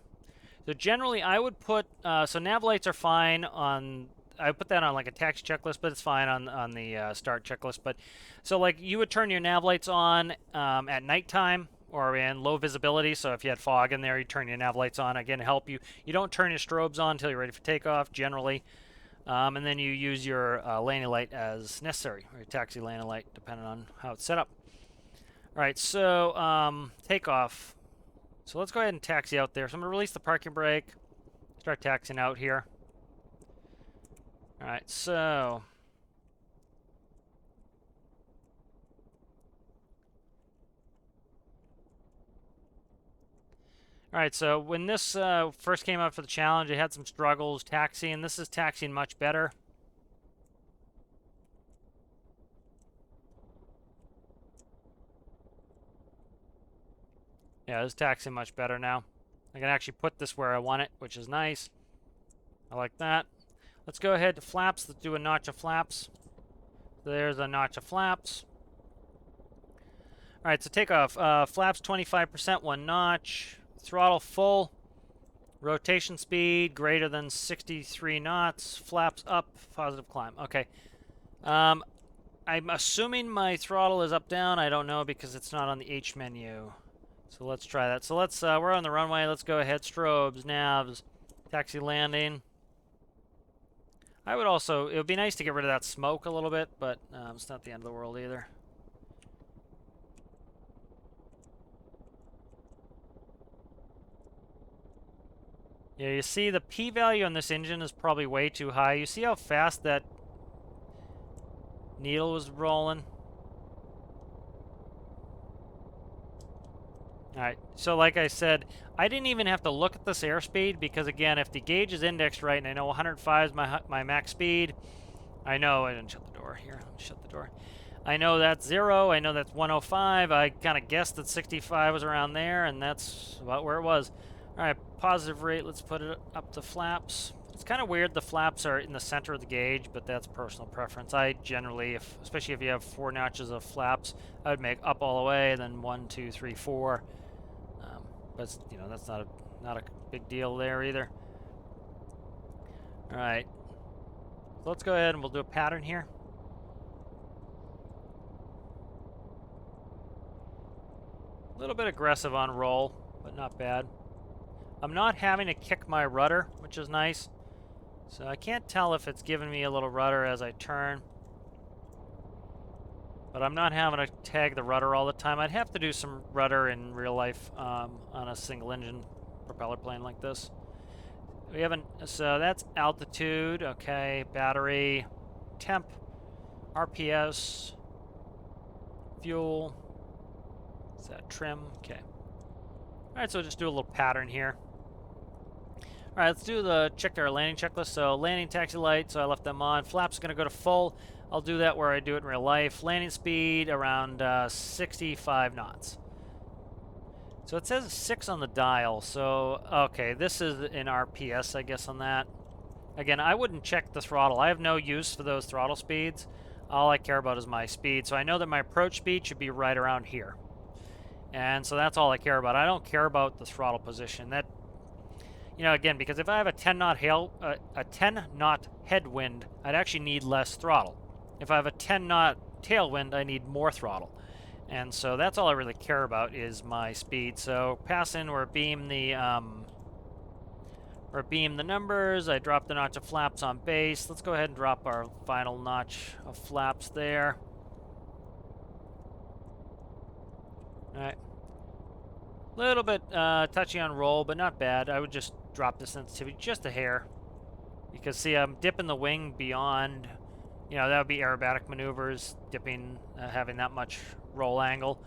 So generally, I would put, so nav lights are fine on, I put that on like a taxi checklist, but it's fine on the start checklist. But so like you would turn your nav lights on at nighttime or in low visibility. So if you had fog in there, you turn your nav lights on. Again, to help you. You don't turn your strobes on until you're ready for takeoff, generally. And then you use your landing light as necessary, or your taxi landing light, depending on how it's set up. All right, so takeoff. So let's go ahead and taxi out there. So I'm going to release the parking brake, start taxiing out here. All right, so when this first came out for the challenge, it had some struggles taxiing. This is taxiing much better. Yeah, this is taxiing much better now. I can actually put this where I want it, which is nice. I like that. Let's go ahead to flaps. Let's do a notch of flaps. There's a notch of flaps. All right, so takeoff. Flaps 25%, 1 notch. Throttle full. Rotation speed greater than 63 knots. Flaps up. Positive climb. Okay. I'm assuming my throttle is up down. I don't know because it's not on the H menu. So let's try that. So let's, we're on the runway. Let's go ahead. Strobes, navs, taxi landing. I would also, it would be nice to get rid of that smoke a little bit, but it's not the end of the world either. Yeah, you see the p-value on this engine is probably way too high. You see how fast that needle was rolling? Alright, so like I said, I didn't even have to look at this airspeed because, again, if the gauge is indexed right and I know 105 is my max speed, I know, I didn't shut the door here, let me shut the door. I know that's 0, I know that's 105, I kind of guessed that 65 was around there, and that's about where it was. Alright, positive rate, let's put it up to flaps. It's kind of weird the flaps are in the center of the gauge, but that's personal preference. I generally, especially if you have 4 notches of flaps, I would make up all the way, then 1, 2, 3, 4. But you know, that's not a big deal there either. All right, so let's go ahead and we'll do a pattern here. A little bit aggressive on roll, but not bad. I'm not having to kick my rudder, which is nice. So I can't tell if it's giving me a little rudder as I turn. But I'm not having to tag the rudder all the time. I'd have to do some rudder in real life on a single engine propeller plane like this. We haven't, so that's altitude, okay, battery, temp, RPS, fuel, is that trim? Okay. All right, so we'll just do a little pattern here. All right, let's do the check our landing checklist. So landing taxi light, so I left them on. Flaps gonna go to full. I'll do that where I do it in real life. Landing speed around 65 knots. So it says 6 on the dial. So, okay, this is in RPS, I guess, on that. Again, I wouldn't check the throttle. I have no use for those throttle speeds. All I care about is my speed. So I know that my approach speed should be right around here. And so that's all I care about. I don't care about the throttle position. That, you know, again, because if I have a 10 knot headwind, I'd actually need less throttle. If I have a 10 knot tailwind, I need more throttle. And so that's all I really care about is my speed. So pass in or beam the numbers. I drop the notch of flaps on base. Let's go ahead and drop our final notch of flaps there. All right. Little bit touchy on roll, but not bad. I would just drop the sensitivity just a hair. Because, see, I'm dipping the wing beyond, you know, that would be aerobatic maneuvers, dipping, having that much roll angle.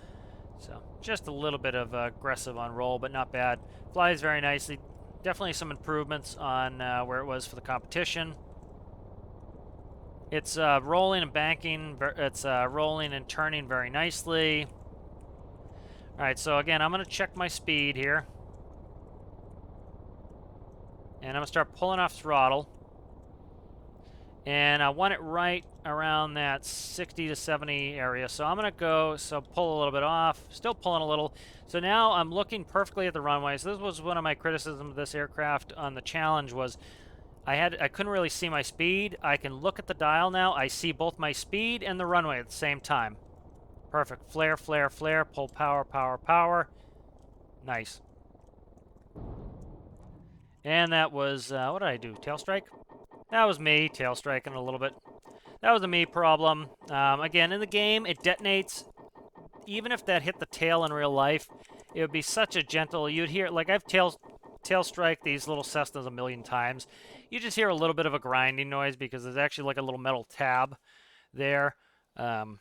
So, just a little bit of aggressive on roll, but not bad. Flies very nicely. Definitely some improvements on where it was for the competition. It's rolling and banking. It's rolling and turning very nicely. All right, so again, I'm going to check my speed here. And I'm going to start pulling off throttle. And I want it right around that 60 to 70 area. So I'm going to go, so pull a little bit off, still pulling a little. So now I'm looking perfectly at the runway. So this was one of my criticisms of this aircraft on the challenge was I couldn't really see my speed. I can look at the dial now. I see both my speed and the runway at the same time. Perfect. Flare, flare, flare, pull power, power, power. Nice. And that was, what did I do? Tail strike? That was me tail striking a little bit. That was a me problem. Again, in the game, it detonates. Even if that hit the tail in real life, it would be such a gentle. You'd hear, like I've tail strike these little Cessnas a million times. You just hear a little bit of a grinding noise because there's actually like a little metal tab there. I'll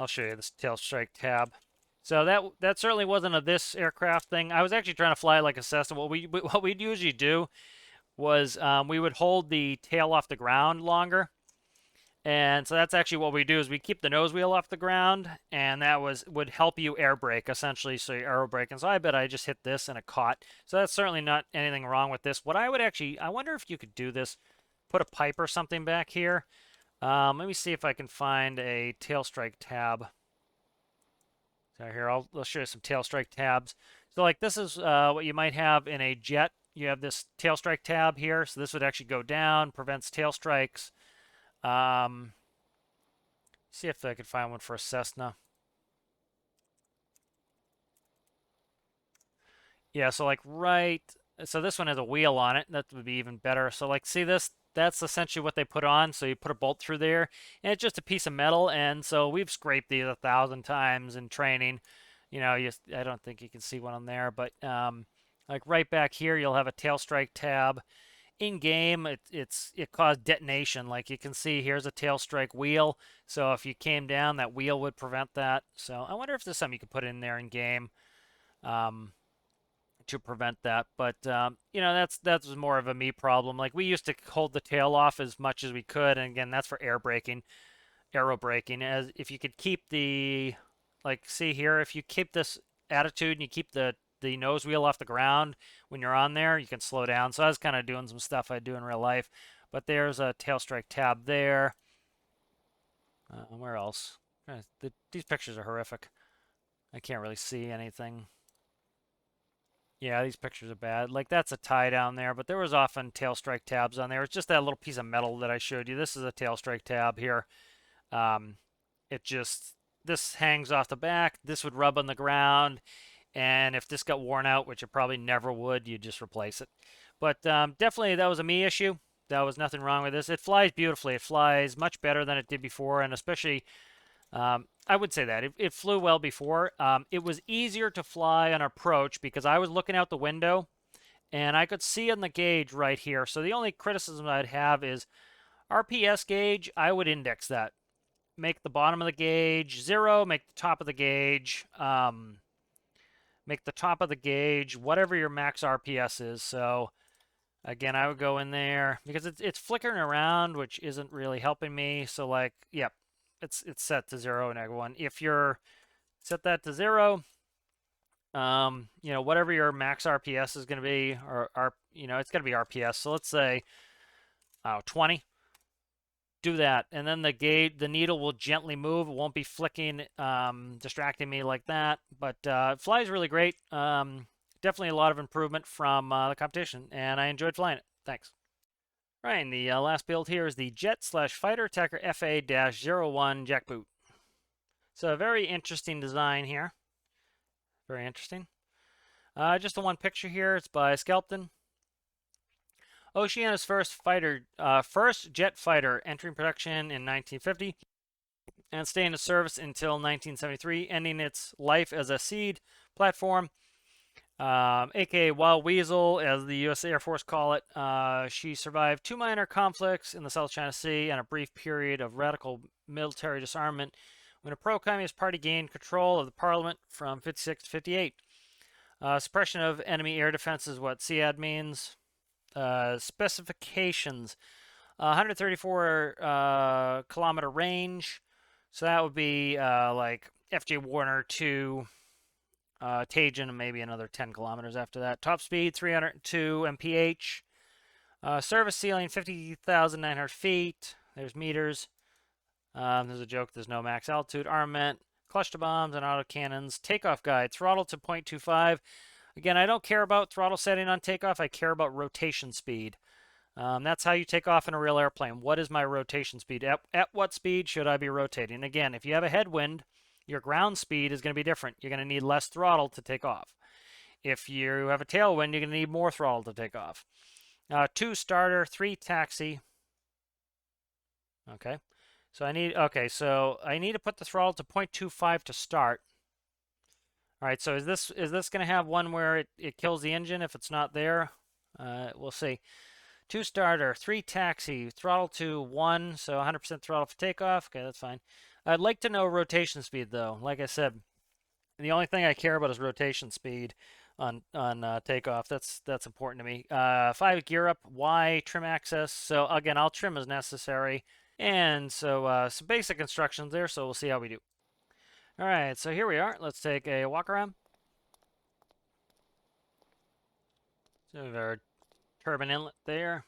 show you this tail strike tab. So that certainly wasn't a this aircraft thing. I was actually trying to fly like a Cessna. What we'd usually do was we would hold the tail off the ground longer. And so that's actually what we do is we keep the nose wheel off the ground, and that would help you air brake, essentially, so you aero brake. And so I bet I just hit this and it caught. So that's certainly not anything wrong with this. What I would actually, I wonder if you could do this, put a pipe or something back here. Let me see if I can find a tail strike tab. So here, I'll show you some tail strike tabs. So like this is what you might have in a jet. You have this tail strike tab here. So this would actually go down, prevents tail strikes. See if I could find one for a Cessna. Yeah, so like right So this one has a wheel on it. That would be even better. So like, see this? That's essentially what they put on. So you put a bolt through there, and it's just a piece of metal. And so we've scraped these 1,000 times in training. I don't think you can see one on there, but like right back here, you'll have a tail strike tab. In game, it caused detonation. Like you can see, here's a tail strike wheel. So if you came down, that wheel would prevent that. So I wonder if there's something you could put in there in game. Um, to prevent that. But that's more of a me problem. Like we used to hold the tail off as much as we could, and again, that's for aero braking. As if you could keep the, like, see here, if you keep this attitude and you keep the nose wheel off the ground when you're on there, you can slow down. So I was kind of doing some stuff I do in real life. But there's a tail strike tab there. Where else? These pictures are horrific. I can't really see anything. Yeah, these pictures are bad. Like that's a tie down there, but there was often tail strike tabs on there. It's just that little piece of metal that I showed you. This is a tail strike tab here. Um, it just, this hangs off the back. This would rub on the ground, and if this got worn out, which it probably never would, you just replace it. But definitely that was a me issue. That was nothing wrong with this. It flies beautifully. It flies much better than it did before, and especially I would say that it flew well before. It was easier to fly on approach because I was looking out the window and I could see on the gauge right here. So the only criticism I'd have is RPS gauge. I would index that. Make the bottom of the gauge 0. Make the top of the gauge. Make the top of the gauge whatever your max RPS is. So again, I would go in there because it's flickering around, which isn't really helping me. So like, yep. It's set to 0 and -1. If you're set that to 0, whatever your max RPS is going to be, or it's going to be RPS. So let's say 20. Do that, and then the needle will gently move. It won't be flicking, distracting me like that. But it flies really great. Definitely a lot of improvement from the competition, and I enjoyed flying it. Thanks. Right, and the last build here is the Jet/Fighter Attacker FA-01 Jackboot. So a very interesting design here. Very interesting. Just the one picture here. It's by Skelbton. Oceania's first jet fighter, entering production in 1950 and staying in service until 1973, ending its life as a seed platform. aka Wild Weasel, as the U.S. Air Force call it. She survived 2 minor conflicts in the South China Sea and a brief period of radical military disarmament when a pro-communist party gained control of the parliament from 56 to 58. Suppression of enemy air defense is what SEAD means. Specifications: 134 kilometer range. So that would be like FJ Warner to Tajin, and maybe another 10 kilometers after that. Top speed 302 mph. Service ceiling 50,900 feet. There's meters. There's a joke. There's no max altitude. Armament, cluster bombs, and autocannons. Takeoff guide: throttle to 0.25. Again, I don't care about throttle setting on takeoff. I care about rotation speed. That's how you take off in a real airplane. What is my rotation speed? At what speed should I be rotating? Again, if you have a headwind, your ground speed is going to be different. You're going to need less throttle to take off. If you have a tailwind, you're going to need more throttle to take off. 2 starter, 3 taxi. Okay. So I need to put the throttle to 0.25 to start. All right, so is this going to have one where it kills the engine if it's not there? We'll see. 2 starter, 3 taxi, throttle to 1, so 100% throttle for takeoff. Okay, that's fine. I'd like to know rotation speed, though. Like I said, the only thing I care about is rotation speed on takeoff. That's important to me. 5 gear up, Y trim access. So again, I'll trim as necessary. And so some basic instructions there. So we'll see how we do. All right, so here we are. Let's take a walk around. So we have our turbine inlet there.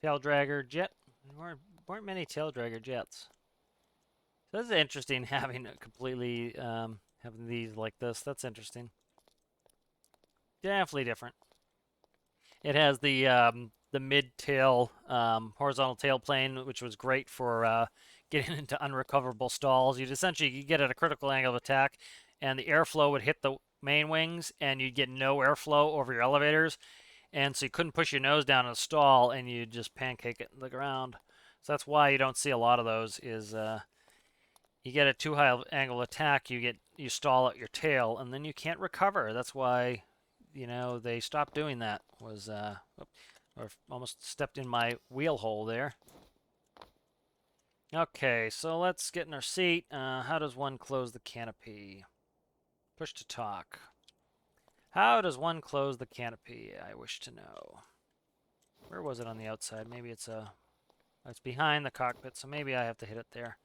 Tail dragger jet. There weren't many tail dragger jets. So this is interesting, having a completely having these like this. That's interesting. Definitely different. It has the mid-tail horizontal tail plane, which was great for getting into unrecoverable stalls. You'd essentially get at a critical angle of attack, and the airflow would hit the main wings, and you'd get no airflow over your elevators, and so you couldn't push your nose down in a stall, and you'd just pancake it in the ground. So that's why you don't see a lot of those. Is you get a too high angle attack, you stall at your tail, and then you can't recover. That's why, they stopped doing that. Or almost stepped in my wheel hole there. Okay, so let's get in our seat. How does one close the canopy? Push to talk. How does one close the canopy? I wish to know. Where was it on the outside? Maybe it's behind the cockpit, so maybe I have to hit it there.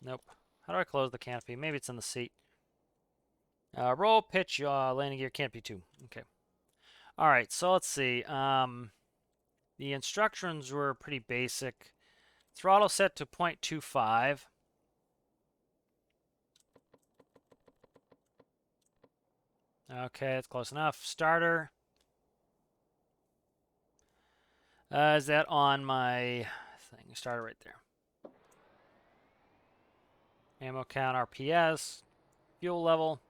Nope. How do I close the canopy? Maybe it's in the seat. Roll, pitch, yaw, landing gear, canopy 2. Okay. All right, so let's see. The instructions were pretty basic. Throttle set to 0.25. Okay, that's close enough. Starter. Is that on my thing? Starter right there. Ammo count, RPS, fuel level.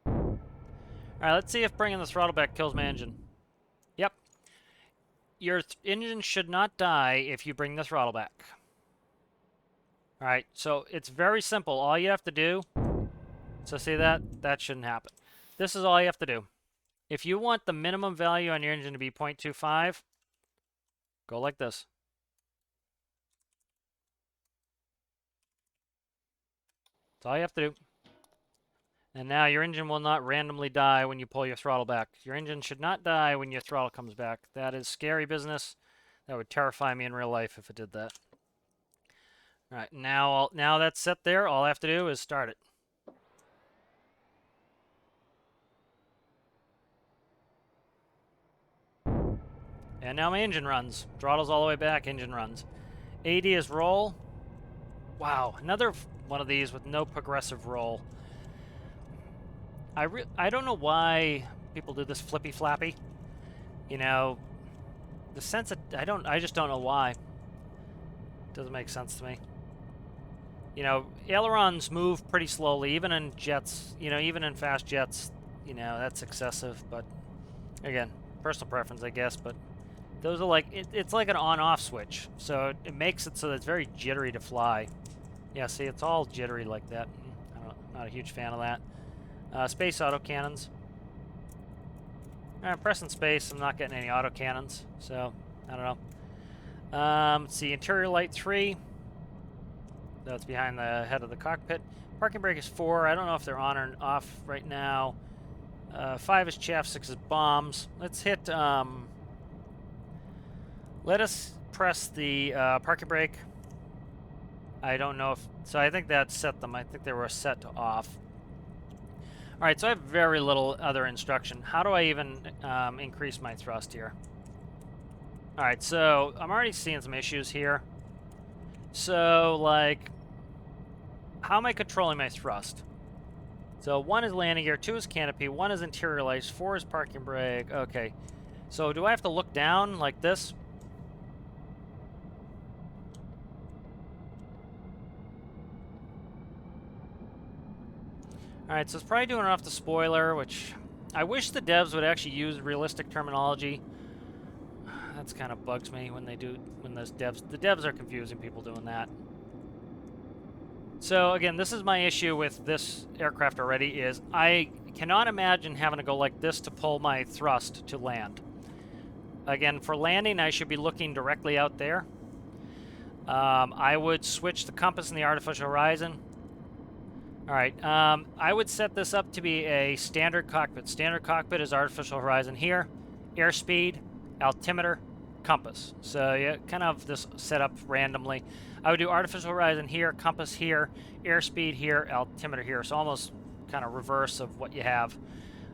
Alright, let's see if bringing the throttle back kills my engine. Yep. Your engine should not die if you bring the throttle back. Alright, so it's very simple. All you have to do... So see that? That shouldn't happen. This is all you have to do. If you want the minimum value on your engine to be 0.25, go like this. That's all you have to do. And now your engine will not randomly die when you pull your throttle back. Your engine should not die when your throttle comes back. That is scary business. That would terrify me in real life if it did that. All right, now that's set there. All I have to do is start it. And now my engine runs. Throttle's all the way back, engine runs. AD is roll. Wow, another one of these with no progressive roll. I don't know why people do this flippy flappy. The sense that I just don't know why. Doesn't make sense to me. Ailerons move pretty slowly, even in jets, even in fast jets, that's excessive, but again, personal preference, I guess, but those are like, it's like an on-off switch, so it makes it so that it's very jittery to fly. Yeah, see, it's all jittery like that. Not a huge fan of that. Space autocannons. Pressing space, I'm not getting any autocannons, so I don't know. Let's see, interior light 3. That's behind the head of the cockpit. Parking brake is 4. I don't know if they're on or off right now. 5 is chaff, 6 is bombs. Let's hit, let us press the parking brake. I don't know if, so I think that set them. I think they were set to off. All right, so I have very little other instruction. How do I even increase my thrust here? All right, so I'm already seeing some issues here. So, like, how am I controlling my thrust? So 1 is landing gear, 2 is canopy, 1 is interior lights, 4 is parking brake. Okay, so do I have to look down like this? Alright, so it's probably doing it off the spoiler, which I wish the devs would actually use realistic terminology. That's kind of bugs me when they do, when the devs are confusing people doing that. So again, this is my issue with this aircraft already, is I cannot imagine having to go like this to pull my thrust to land. Again, for landing, I should be looking directly out there. I would switch the compass in the artificial horizon. All right, I would set this up to be a standard cockpit. Standard cockpit is artificial horizon here, airspeed, altimeter, compass. So yeah, kind of this set up randomly. I would do artificial horizon here, compass here, airspeed here, altimeter here. So almost kind of reverse of what you have.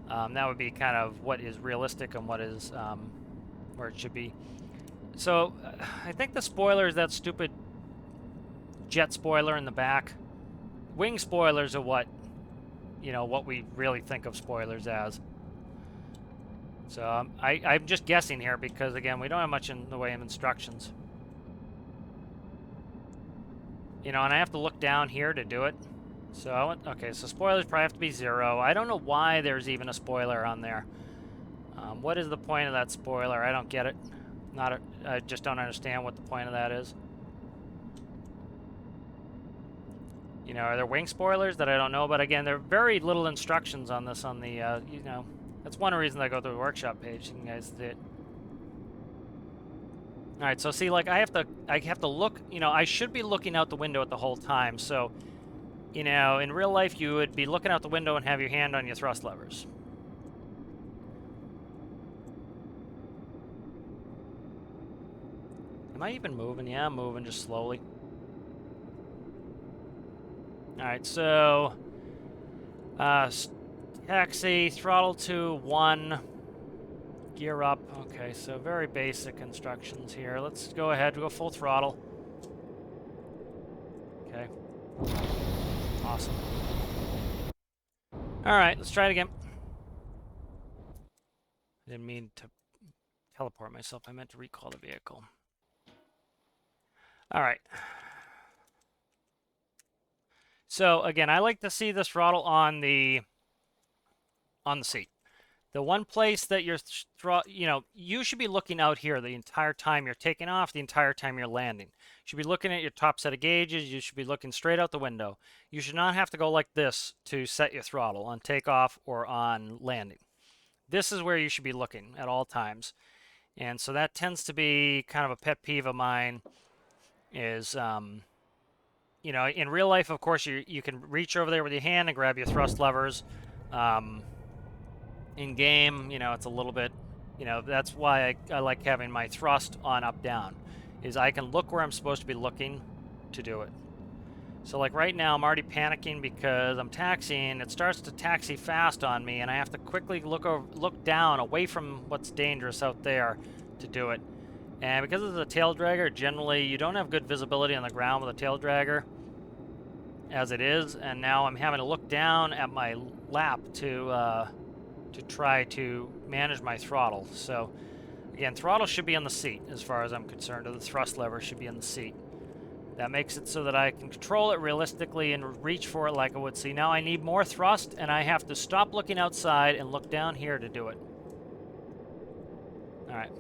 That would be kind of what is realistic and what is where it should be. So I think the spoiler is that stupid jet spoiler in the back. Wing spoilers are what, what we really think of spoilers as. So I'm just guessing here because, again, we don't have much in the way of instructions. And I have to look down here to do it. So I want, okay, so spoilers probably have to be 0. I don't know why there's even a spoiler on there. What is the point of that spoiler? I don't get it. I just don't understand what the point of that is. You know, are there wing spoilers that I don't know? But again, there are very little instructions on this on the, you know, that's one reason I go to the workshop page. You guys did. All right, so see, like I have to look. You know, I should be looking out the window at the whole time. So, you know, in real life, you would be looking out the window and have your hand on your thrust levers. Am I even moving? Yeah, I'm moving just slowly. All right, so taxi, throttle to 1, gear up. Okay, so very basic instructions here. Let's go ahead, go full throttle. Okay. Awesome. All right, let's try it again. I didn't mean to teleport myself. I meant to recall the vehicle. All right. So again, I like to see the throttle on the seat. The one place that you're, you know, you should be looking out here the entire time you're taking off, the entire time you're landing. You should be looking at your top set of gauges. You should be looking straight out the window. You should not have to go like this to set your throttle on takeoff or on landing. This is where you should be looking at all times. And so that tends to be kind of a pet peeve of mine is, you know, in real life, of course, you can reach over there with your hand and grab your thrust levers. In game, you know, it's a little bit, you know, that's why I like having my thrust on up down, is I can look where I'm supposed to be looking to do it. So like right now, I'm already panicking because I'm taxiing. It starts to taxi fast on me, and I have to quickly look down away from what's dangerous out there to do it. And because it's a tail dragger, generally you don't have good visibility on the ground with a tail dragger as it is, and now I'm having to look down at my lap to try to manage my throttle. So again, throttle should be on the seat as far as I'm concerned, or the thrust lever should be on the seat. That makes it so that I can control it realistically and reach for it like I would. See, now I need more thrust, and I have to stop looking outside and look down here to do it. All right.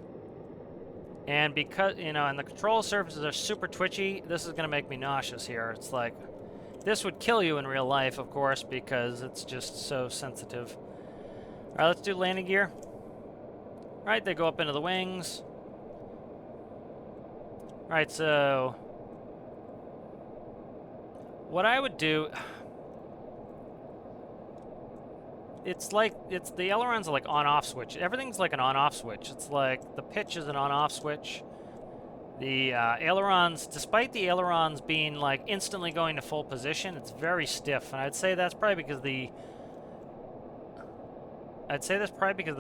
And because, you know, and the control surfaces are super twitchy, this is going to make me nauseous here. It's like, this would kill you in real life, of course, because it's just so sensitive. All right, let's do landing gear. All right, they go up into the wings. All right, so what I would do, it's the ailerons are like on-off switch. Everything's like an on-off switch. It's like the pitch is an on-off switch. The ailerons, despite the ailerons being like instantly going to full position, it's very stiff, and I'd say that's probably because the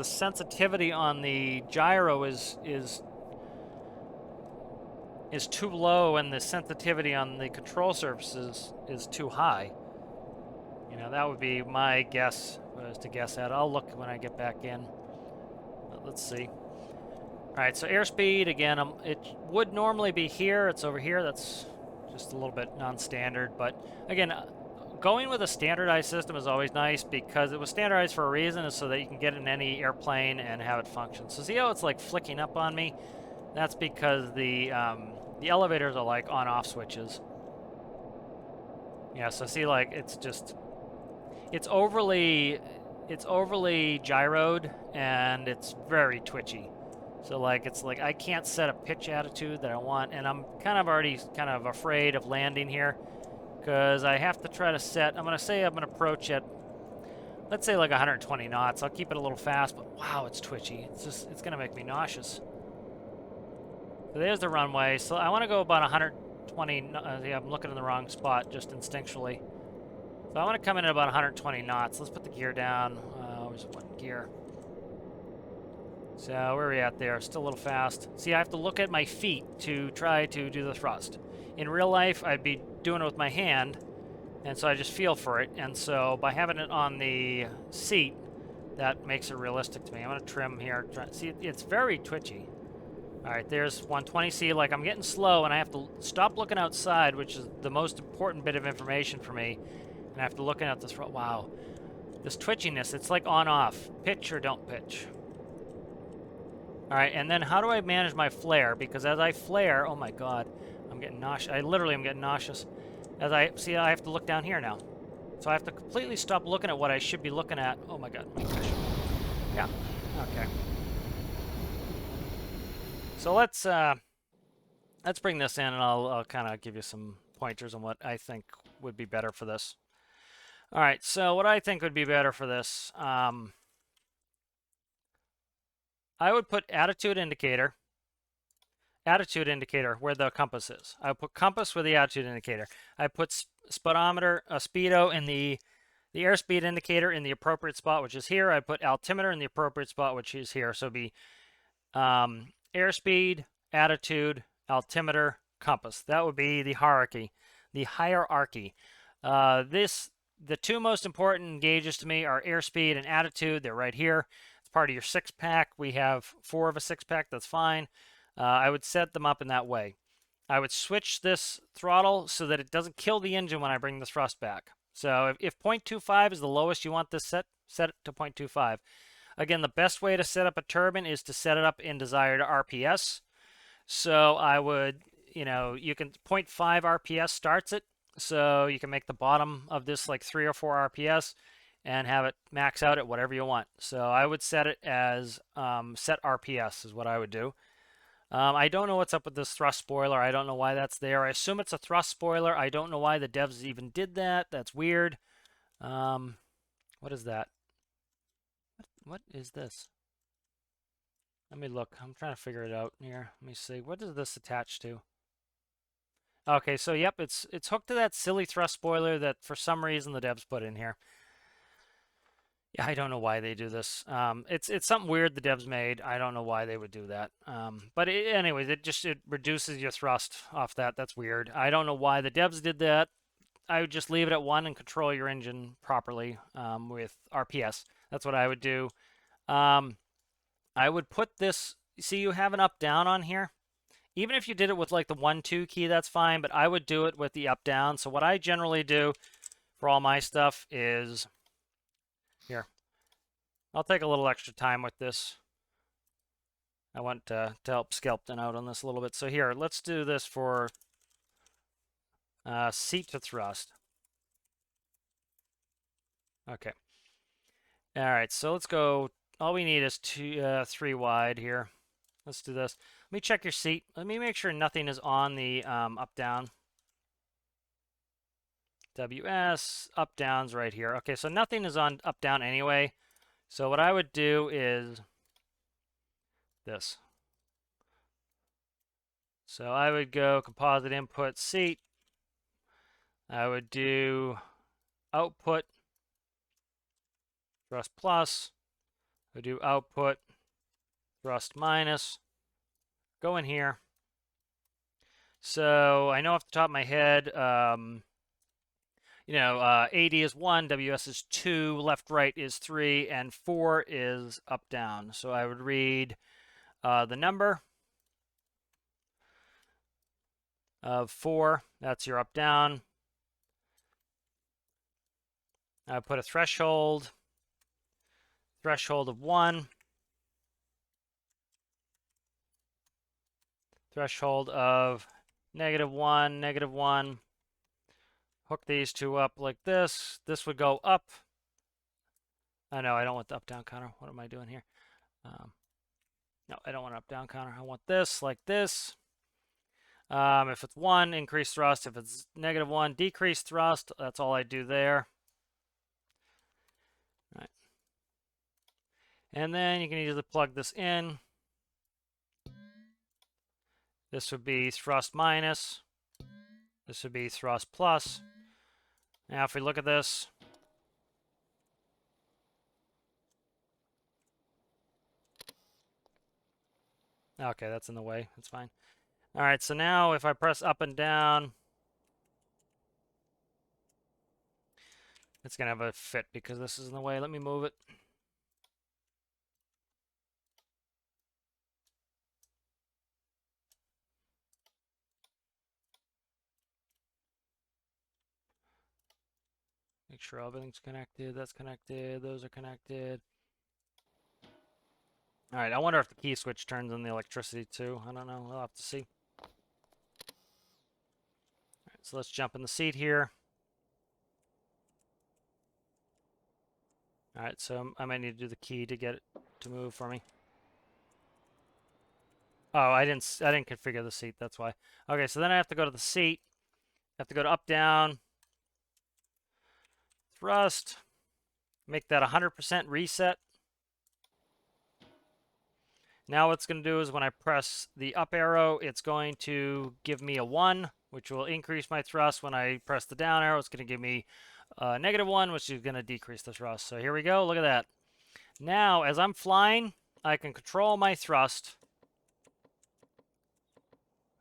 sensitivity on the gyro is too low, and the sensitivity on the control surfaces is too high. You know, that would be my guess, was to guess at. I'll look when I get back in. But let's see. All right, so airspeed, again, it would normally be here. It's over here. That's just a little bit non-standard. But again, going with a standardized system is always nice because it was standardized for a reason, is so that you can get in any airplane and have it function. So see how it's like flicking up on me? That's because the elevators are like on-off switches. Yeah, so see, like it's overly gyroed, and it's very twitchy. So like it's like I can't set a pitch attitude that I want, and I'm already afraid of landing here because I have to try to set. I'm gonna approach at, let's say, like 120 knots. I'll keep it a little fast, but wow, it's twitchy. It's gonna make me nauseous. So there's the runway. So I want to go about 120. Yeah, I'm looking in the wrong spot just instinctually. So I want to come in at about 120 knots. Let's put the gear down. Where's one gear? So where are we at there? Still a little fast. See, I have to look at my feet to try to do the thrust. In real life, I'd be doing it with my hand, and so I just feel for it. And so by having it on the seat, that makes it realistic to me. I'm going to trim here. See, it's very twitchy. All right, there's 120. See, like I'm getting slow, and I have to stop looking outside, which is the most important bit of information for me. And after looking at this, wow, this twitchiness, it's like on-off. Pitch or don't pitch. All right, and then how do I manage my flare? Because as I flare, oh my God, I'm getting nauseous. I literally am getting nauseous. As I see, I have to look down here now. So I have to completely stop looking at what I should be looking at. Oh my God, my gosh. Yeah, okay. So let's bring this in, and I'll kind of give you some pointers on what I think would be better for this. All right, so what I think would be better for this, I would put attitude indicator where the compass is. I would put compass where the attitude indicator. I put speedometer, speedo in the airspeed indicator in the appropriate spot, which is here. I put altimeter in the appropriate spot, which is here. So it'd be airspeed, attitude, altimeter, compass. That would be the hierarchy. The two most important gauges to me are airspeed and attitude. They're right here. It's part of your six-pack. We have 4 of a six-pack. That's fine. I would set them up in that way. I would switch this throttle so that it doesn't kill the engine when I bring the thrust back. So if 0.25 is the lowest you want this set it to 0.25. Again, the best way to set up a turbine is to set it up in desired RPS. So I would, you can 0.5 RPS starts it. So you can make the bottom of this like 3 or 4 RPS and have it max out at whatever you want. So I would set it as set RPS is what I would do. I don't know what's up with this thrust spoiler. I don't know why that's there. I assume it's a thrust spoiler. I don't know why the devs even did that. That's weird. What is that? What is this? Let me look. I'm trying to figure it out here. Let me see. What is this attached to? Okay, so yep, it's hooked to that silly thrust spoiler that for some reason the devs put in here. Yeah, I don't know why they do this. It's something weird the devs made. I don't know why they would do that. But anyways, it reduces your thrust off that. That's weird. I don't know why the devs did that. I would just leave it at 1 and control your engine properly with RPS. That's what I would do. I would put this. See, you have an up-down on here. Even if you did it with like the 1-2 key, that's fine. But I would do it with the up-down. So what I generally do for all my stuff is here. I'll take a little extra time with this. I want to help Skelbton out on this a little bit. So here, let's do this for seat to thrust. Okay. All right, so let's go. All we need is 3 wide here. Let's do this. Let me check your seat. Let me make sure nothing is on the up-down. WS, up-down's right here. Okay, so nothing is on up-down anyway. So what I would do is this. So I would go composite input seat. I would do output thrust plus. I would do output thrust minus. Go in here. So I know off the top of my head, AD is 1, WS is 2, left right is 3, and 4 is up down. So I would read the number of 4. That's your up down. I put a threshold of 1. Threshold of -1, -1. Hook these two up like this. This would go up. I know I don't want the up down counter. What am I doing here? No, I don't want an up down counter. I want this like this. If it's 1, increase thrust. If it's -1, decrease thrust. That's all I do there. All right. And then you can easily plug this in. This would be thrust minus. This would be thrust plus. Now if we look at this, okay, that's in the way. That's fine. All right, so now if I press up and down, it's going to have a fit because this is in the way. Let me move it. Make sure everything's connected. That's connected. Those are connected. All right, I wonder if the key switch turns on the electricity too. I don't know. We'll have to see. All right, so let's jump in the seat here. All right, so I might need to do the key to get it to move for me. Oh, I didn't configure the seat. That's why. Okay, so then I have to go to the seat. I have to go to up, down, thrust. Make that 100% reset. Now what's going to do is when I press the up arrow, it's going to give me a 1, which will increase my thrust. When I press the down arrow, it's going to give me a -1, which is going to decrease the thrust. So here we go. Look at that. Now, as I'm flying, I can control my thrust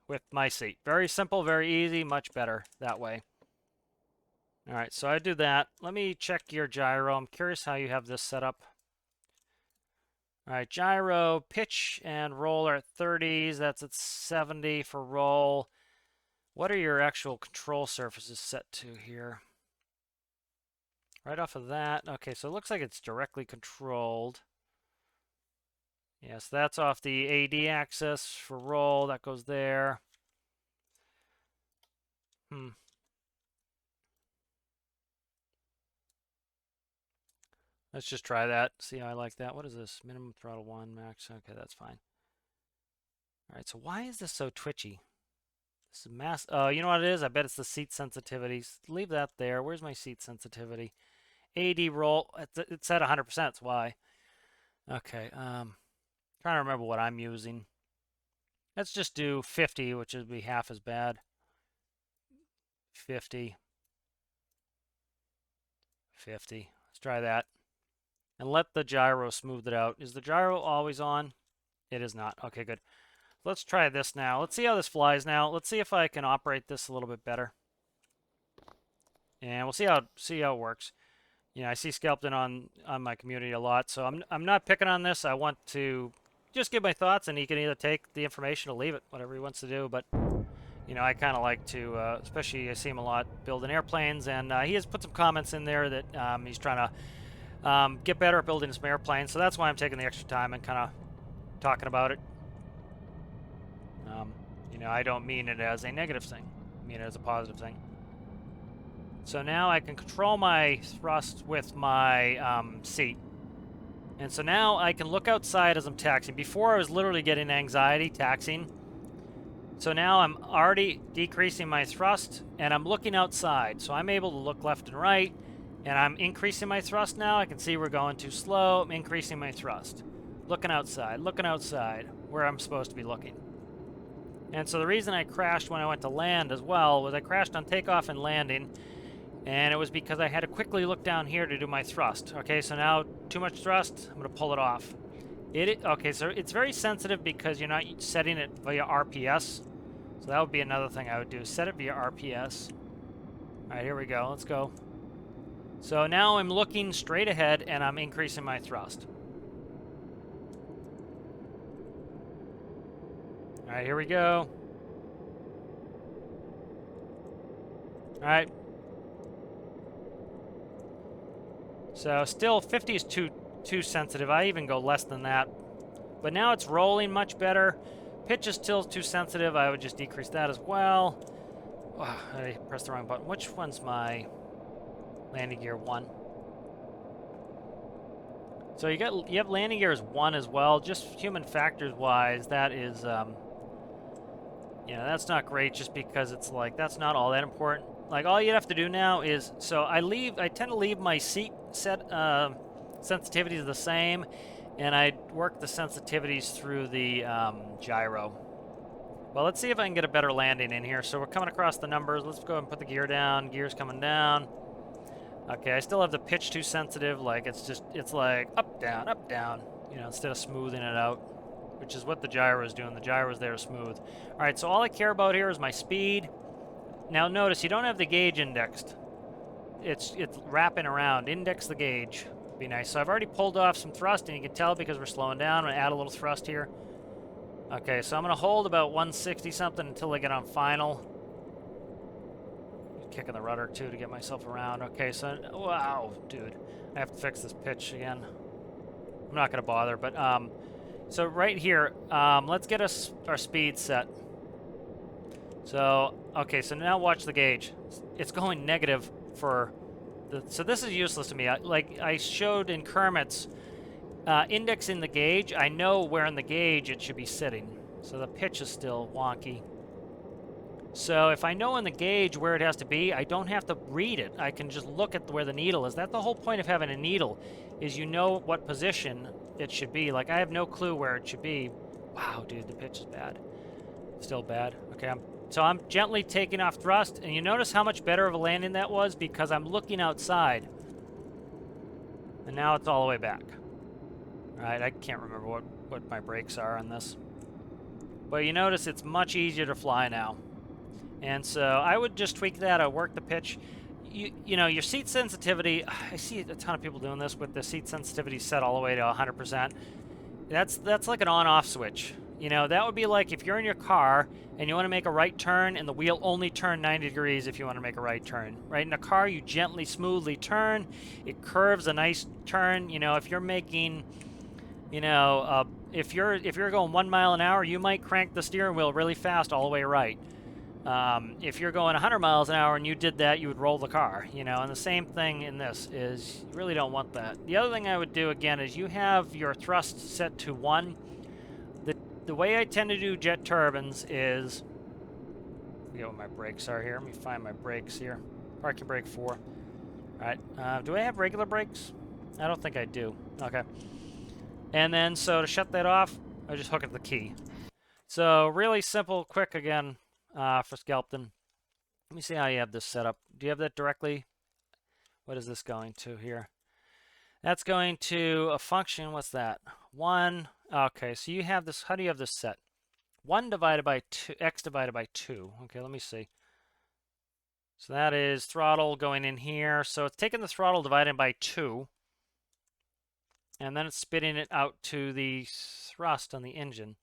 with my seat. Very simple, very easy, much better that way. All right, so I do that. Let me check your gyro. I'm curious how you have this set up. All right, gyro, pitch, and roll are at 30s. That's at 70 for roll. What are your actual control surfaces set to here? Right off of that. Okay, so it looks like it's directly controlled. Yes, that's off the AD axis for roll. That goes there. Let's just try that. See how I like that. What is this? Minimum throttle 1, max. Okay, that's fine. All right, so why is this so twitchy? This is mass. Oh, you know what it is? I bet it's the seat sensitivity. Leave that there. Where's my seat sensitivity? AD roll. It's at 100%. That's why. Okay. Trying to remember what I'm using. Let's just do 50, which would be half as bad. 50. 50. Let's try that. And let the gyro smooth it out. Is the gyro always on? It is not. Okay, good. Let's try this now. Let's see how this flies now. Let's see if I can operate this a little bit better. And we'll see how it works. You know, I see Skelbton on my community a lot, so I'm not picking on this. I want to just give my thoughts, and he can either take the information or leave it, whatever he wants to do. But you know, I kind of like to, especially I see him a lot building airplanes, and he has put some comments in there that he's trying to get better at building some airplanes. So that's why I'm taking the extra time and kind of talking about it. You know, I don't mean it as a negative thing. I mean it as a positive thing. So now I can control my thrust with my seat. And so now I can look outside as I'm taxiing. Before I was literally getting anxiety taxiing. So now I'm already decreasing my thrust and I'm looking outside. So I'm able to look left and right and I'm increasing my thrust now. I can see we're going too slow. I'm increasing my thrust. Looking outside where I'm supposed to be looking. And so the reason I crashed when I went to land as well was I crashed on takeoff and landing. And it was because I had to quickly look down here to do my thrust. Okay, so now too much thrust, I'm going to pull it off. Okay, so it's very sensitive because you're not setting it via RPS. So that would be another thing I would do, set it via RPS. All right, here we go, let's go. So now I'm looking straight ahead and I'm increasing my thrust. All right, here we go. All right. So still 50 is too sensitive. I even go less than that. But now it's rolling much better. Pitch is still too sensitive. I would just decrease that as well. Oh, I pressed the wrong button. Which one's my landing gear 1? So you have landing gears 1 as well. Just human factors wise, that is you know, that's not great just because it's like that's not all that important. Like all you have to do now is, so I tend to leave my seat set sensitivities the same, and I work the sensitivities through the gyro. Well, let's see if I can get a better landing in here. So we're coming across the numbers. Let's go ahead and put the gear down. Gear's coming down. Okay, I still have the pitch too sensitive. Like it's like up, down, you know, instead of smoothing it out, which is what the gyro is doing. The gyro is there to smooth. All right, so all I care about here is my speed. Now notice you don't have the gauge indexed. It's wrapping around. Index the gauge. Be nice. So I've already pulled off some thrust, and you can tell because we're slowing down. I'm going to add a little thrust here. Okay, so I'm going to hold about 160 something until I get on final. kicking the rudder too to get myself around. Okay, so wow, dude, I have to fix this pitch again. I'm not gonna bother, but so right here, let's get us our speed set. So okay, so now watch the gauge. It's going negative for the. So this is useless to me. Like I showed in Kermit's indexing the gauge. I know where in the gauge it should be sitting. So the pitch is still wonky. So if I know in the gauge where it has to be, I don't have to read it. I can just look at where the needle is. That's the whole point of having a needle, is you know what position it should be. Like I have no clue where it should be. Wow, dude, the pitch is bad. Still bad. Okay, so I'm gently taking off thrust, and you notice how much better of a landing that was because I'm looking outside. And now it's all the way back. All right, I can't remember what my brakes are on this. But you notice it's much easier to fly now. And so I would just tweak that. I work the pitch. You know, your seat sensitivity, I see a ton of people doing this with the seat sensitivity set all the way to 100%. That's like an on-off switch. You know, that would be like if you're in your car and you want to make a right turn and the wheel only turn 90 degrees if you want to make a right turn. Right in a car, you gently, smoothly turn. It curves a nice turn. You know, if you're making, you know, if you're going 1 mile an hour, you might crank the steering wheel really fast all the way right. If you're going 100 miles an hour and you did that, you would roll the car, you know, and the same thing in this is you really don't want that. The other thing I would do again is you have your thrust set to 1. The way I tend to do jet turbines is, I forget what my brakes are here. Let me find my brakes here. Parking brake 4. All right. Do I have regular brakes? I don't think I do. Okay. And then so to shut that off, I just hook it to the key. So really simple, quick again. For Skelbton. Let me see how you have this set up. Do you have that directly? What is this going to here? That's going to a function. What's that? 1. Okay, so you have this. How do you have this set? 1 divided by 2, x divided by 2. Okay, let me see. So that is throttle going in here. So it's taking the throttle divided by 2. And then it's spitting it out to the thrust on the engine.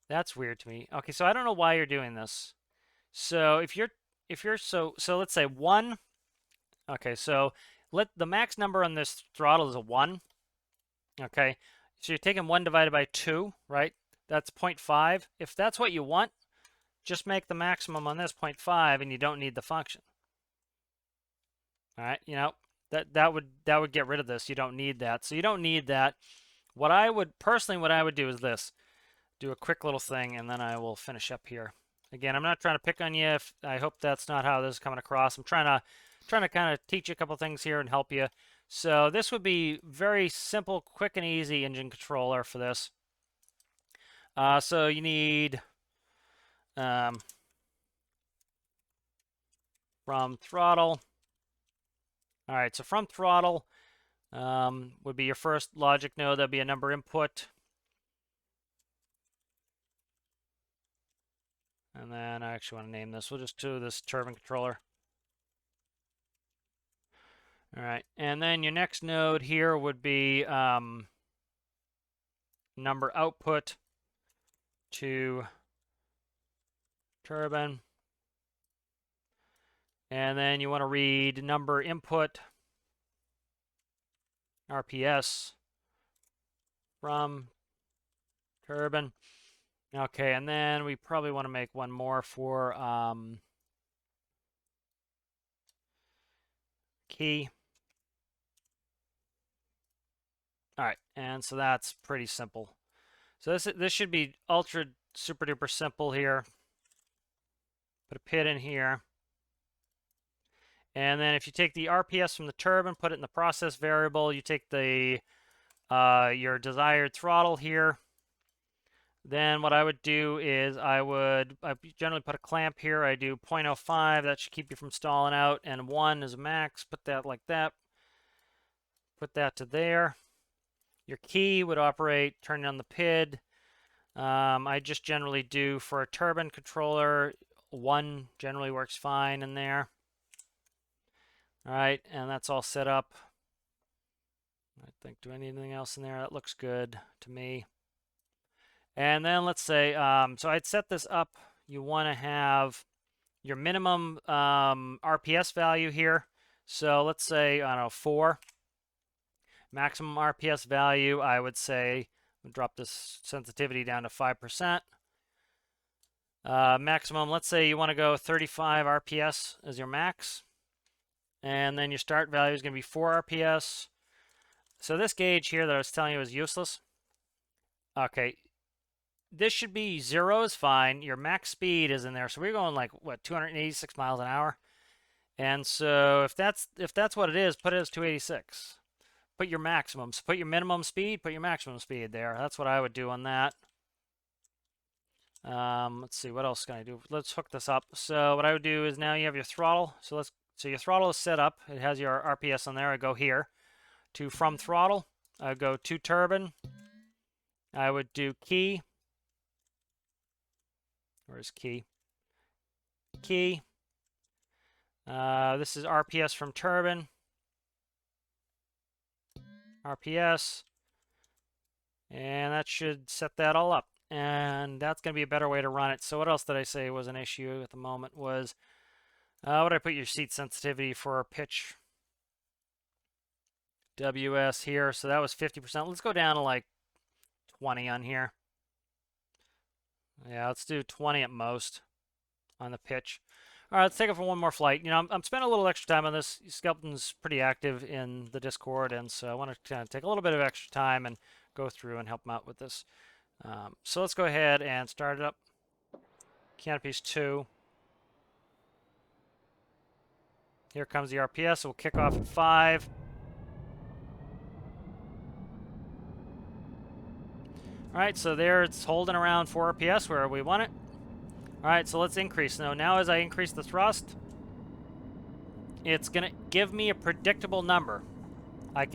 That's weird to me. Okay, so I don't know why you're doing this. So if you're so let's say 1. Okay, so let the max number on this throttle is a 1. Okay, so you're taking 1 divided by 2, right? That's 0.5. If that's what you want, just make the maximum on this 0.5, and you don't need the function. All right, you know that would get rid of this. You don't need that. So you don't need that. What I would do is this: do a quick little thing, and then I will finish up here. Again, I'm not trying to pick on you. I hope that's not how this is coming across. I'm trying to kind of teach you a couple things here and help you. So this would be very simple, quick and easy engine controller for this. So you need from throttle. All right, so from throttle would be your first logic node. That'd be a number input. And then I actually want to name this. We'll just do this turbine controller. All right, and then your next node here would be number output to turbine. And then you want to read number input RPS from turbine. Okay, and then we probably want to make one more for key. All right, and so that's pretty simple. So this should be ultra super duper simple here. Put a pit in here. And then if you take the RPS from the turbine, put it in the process variable, you take the your desired throttle here. Then what I would do is I generally put a clamp here. I do 0.05. That should keep you from stalling out. And 1 is max. Put that like that. Put that to there. Your key would operate turning on the PID. I just generally do for a turbine controller, 1 generally works fine in there. All right, and that's all set up. I think, do I need anything else in there? That looks good to me. And then let's say, so I'd set this up. You want to have your minimum RPS value here. So let's say, I don't know, 4. Maximum RPS value, I would say, we'll drop this sensitivity down to 5%. Maximum, let's say you want to go 35 RPS as your max. And then your start value is going to be 4 RPS. So this gauge here that I was telling you is useless. Okay, this should be 0 is fine. Your max speed is in there. So we're going like, what, 286 miles an hour? And so if that's what it is, put it as 286. Put your maximum. So put your minimum speed, put your maximum speed there. That's what I would do on that. Let's see, what else can I do? Let's hook this up. So what I would do is now you have your throttle. So your throttle is set up. It has your RPS on there. I go here to from throttle. I go to turbine. I would do key. Where's key? Key. This is RPS from turbine. RPS. And that should set that all up. And that's going to be a better way to run it. So what else did I say was an issue at the moment was, what did I put your seat sensitivity for pitch? WS here. So that was 50%. Let's go down to like 20 on here. Yeah, let's do 20 at most on the pitch. All right, let's take it for one more flight. You know, I'm spending a little extra time on this. Skelbton's pretty active in the Discord, and so I want to kind of take a little bit of extra time and go through and help him out with this. So let's go ahead and start it up. Canopies 2. Here comes the RPS. We'll kick off at 5. All right, so there it's holding around 4 RPS where we want it. All right, so let's increase. Now as I increase the thrust, it's going to give me a predictable number. I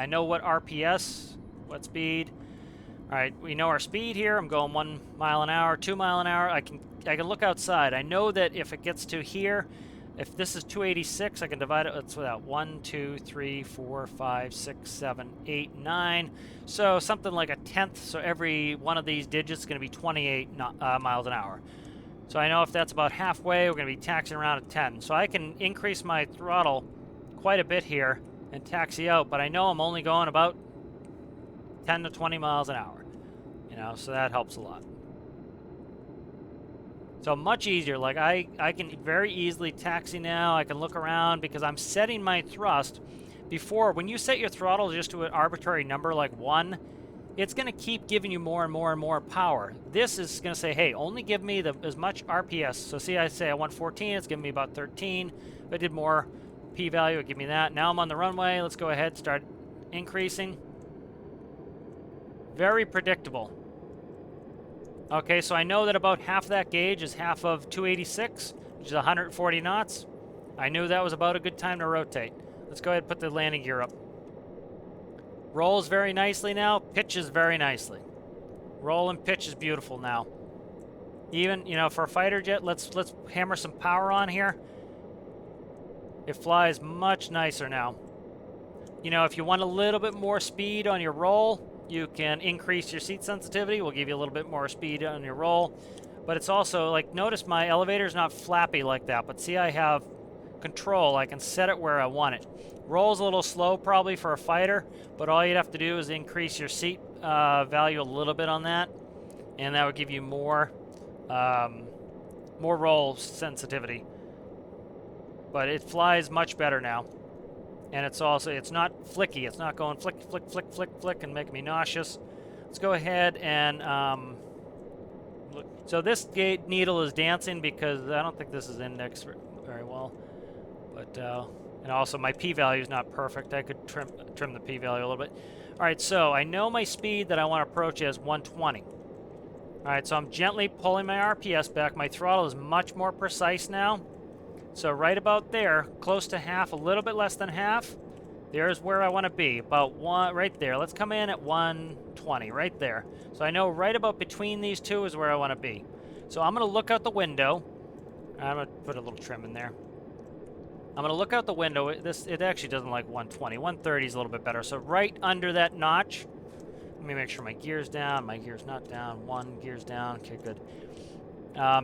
know what RPS, what speed. All right, we know our speed here. I'm going 1 mile an hour, 2 mile an hour. I can look outside. I know that if it gets to here, if this is 286, I can divide it. Let's without 1, 2, 3, 4, 5, 6, 7, 8, 9. So something like a tenth. So every one of these digits is going to be 28 miles an hour. So I know if that's about halfway, we're going to be taxiing around at 10. So I can increase my throttle quite a bit here and taxi out, but I know I'm only going about 10 to 20 miles an hour. You know, so that helps a lot. So much easier. Like I can very easily taxi now. I can look around because I'm setting my thrust. Before, when you set your throttle just to an arbitrary number like 1, it's going to keep giving you more and more and more power. This is going to say, hey, only give me as much RPS. So see, I say I want 14, it's giving me about 13. If I did more p-value, it would give me that. Now I'm on the runway. Let's go ahead and start increasing. Very predictable. Okay, so I know that about half that gauge is half of 286, which is 140 knots. I knew that was about a good time to rotate. Let's go ahead and put the landing gear up. Rolls very nicely now, pitches very nicely. Roll and pitch is beautiful now. Even, you know, for a fighter jet, let's hammer some power on here. It flies much nicer now. You know, if you want a little bit more speed on your roll, you can increase your seat sensitivity. We'll give you a little bit more speed on your roll. But it's also, like, notice my elevator's not flappy like that. But see, I have control. I can set it where I want it. Roll's a little slow probably for a fighter, but all you'd have to do is increase your seat value a little bit on that, and that would give you more roll sensitivity. But it flies much better now. And it's not flicky. It's not going flick, flick, flick, flick, flick and making me nauseous. Let's go ahead and look. So this gate needle is dancing because I don't think this is indexed very well. But and also my p-value is not perfect. I could trim the p-value a little bit. All right, so I know my speed that I want to approach as 120. All right, so I'm gently pulling my RPS back. My throttle is much more precise now. So right about there, close to half, a little bit less than half, there's where I want to be. About one, right there. Let's come in at 120, right there. So I know right about between these two is where I want to be. So I'm going to look out the window. I'm going to put a little trim in there. I'm going to look out the window. It actually doesn't like 120. 130 is a little bit better. So right under that notch, let me make sure my gear's down. My gear's not down. One gear's down. Okay, good.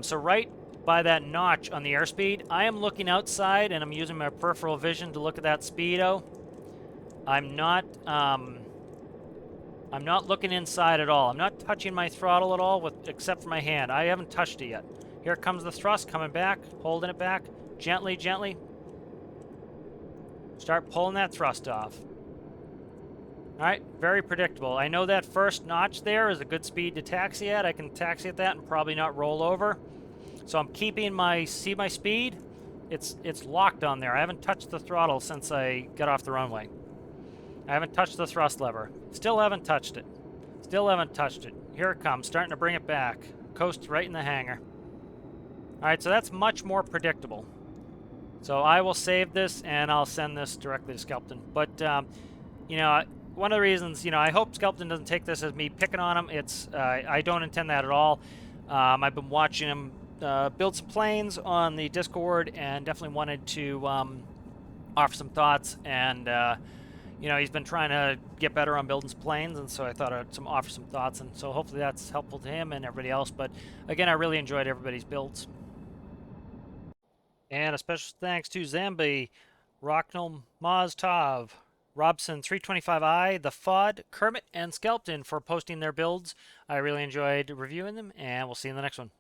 So right by that notch on the airspeed. I am looking outside and I'm using my peripheral vision to look at that speedo. I'm not looking inside at all. I'm not touching my throttle at all, except for my hand. I haven't touched it yet. Here comes the thrust coming back, holding it back. Gently, gently. Start pulling that thrust off. All right, very predictable. I know that first notch there is a good speed to taxi at. I can taxi at that and probably not roll over. So I'm keeping my speed. It's locked on there. I haven't touched the throttle since I got off the runway. I haven't touched the thrust lever. Still haven't touched it. Still haven't touched it. Here it comes, starting to bring it back. Coast right in the hangar. All right, so that's much more predictable. So I will save this and I'll send this directly to Skelbton. But, you know, one of the reasons, you know, I hope Skelbton doesn't take this as me picking on him. I don't intend that at all. I've been watching him build some planes on the Discord and definitely wanted to offer some thoughts. And, you know, he's been trying to get better on building some planes, and so I thought I'd offer some thoughts. And so hopefully that's helpful to him and everybody else. But again, I really enjoyed everybody's builds. And a special thanks to Zlamby, roknmatoz, Robson 325i, The FOD, Kermit, and Skelbton for posting their builds. I really enjoyed reviewing them, and we'll see you in the next one.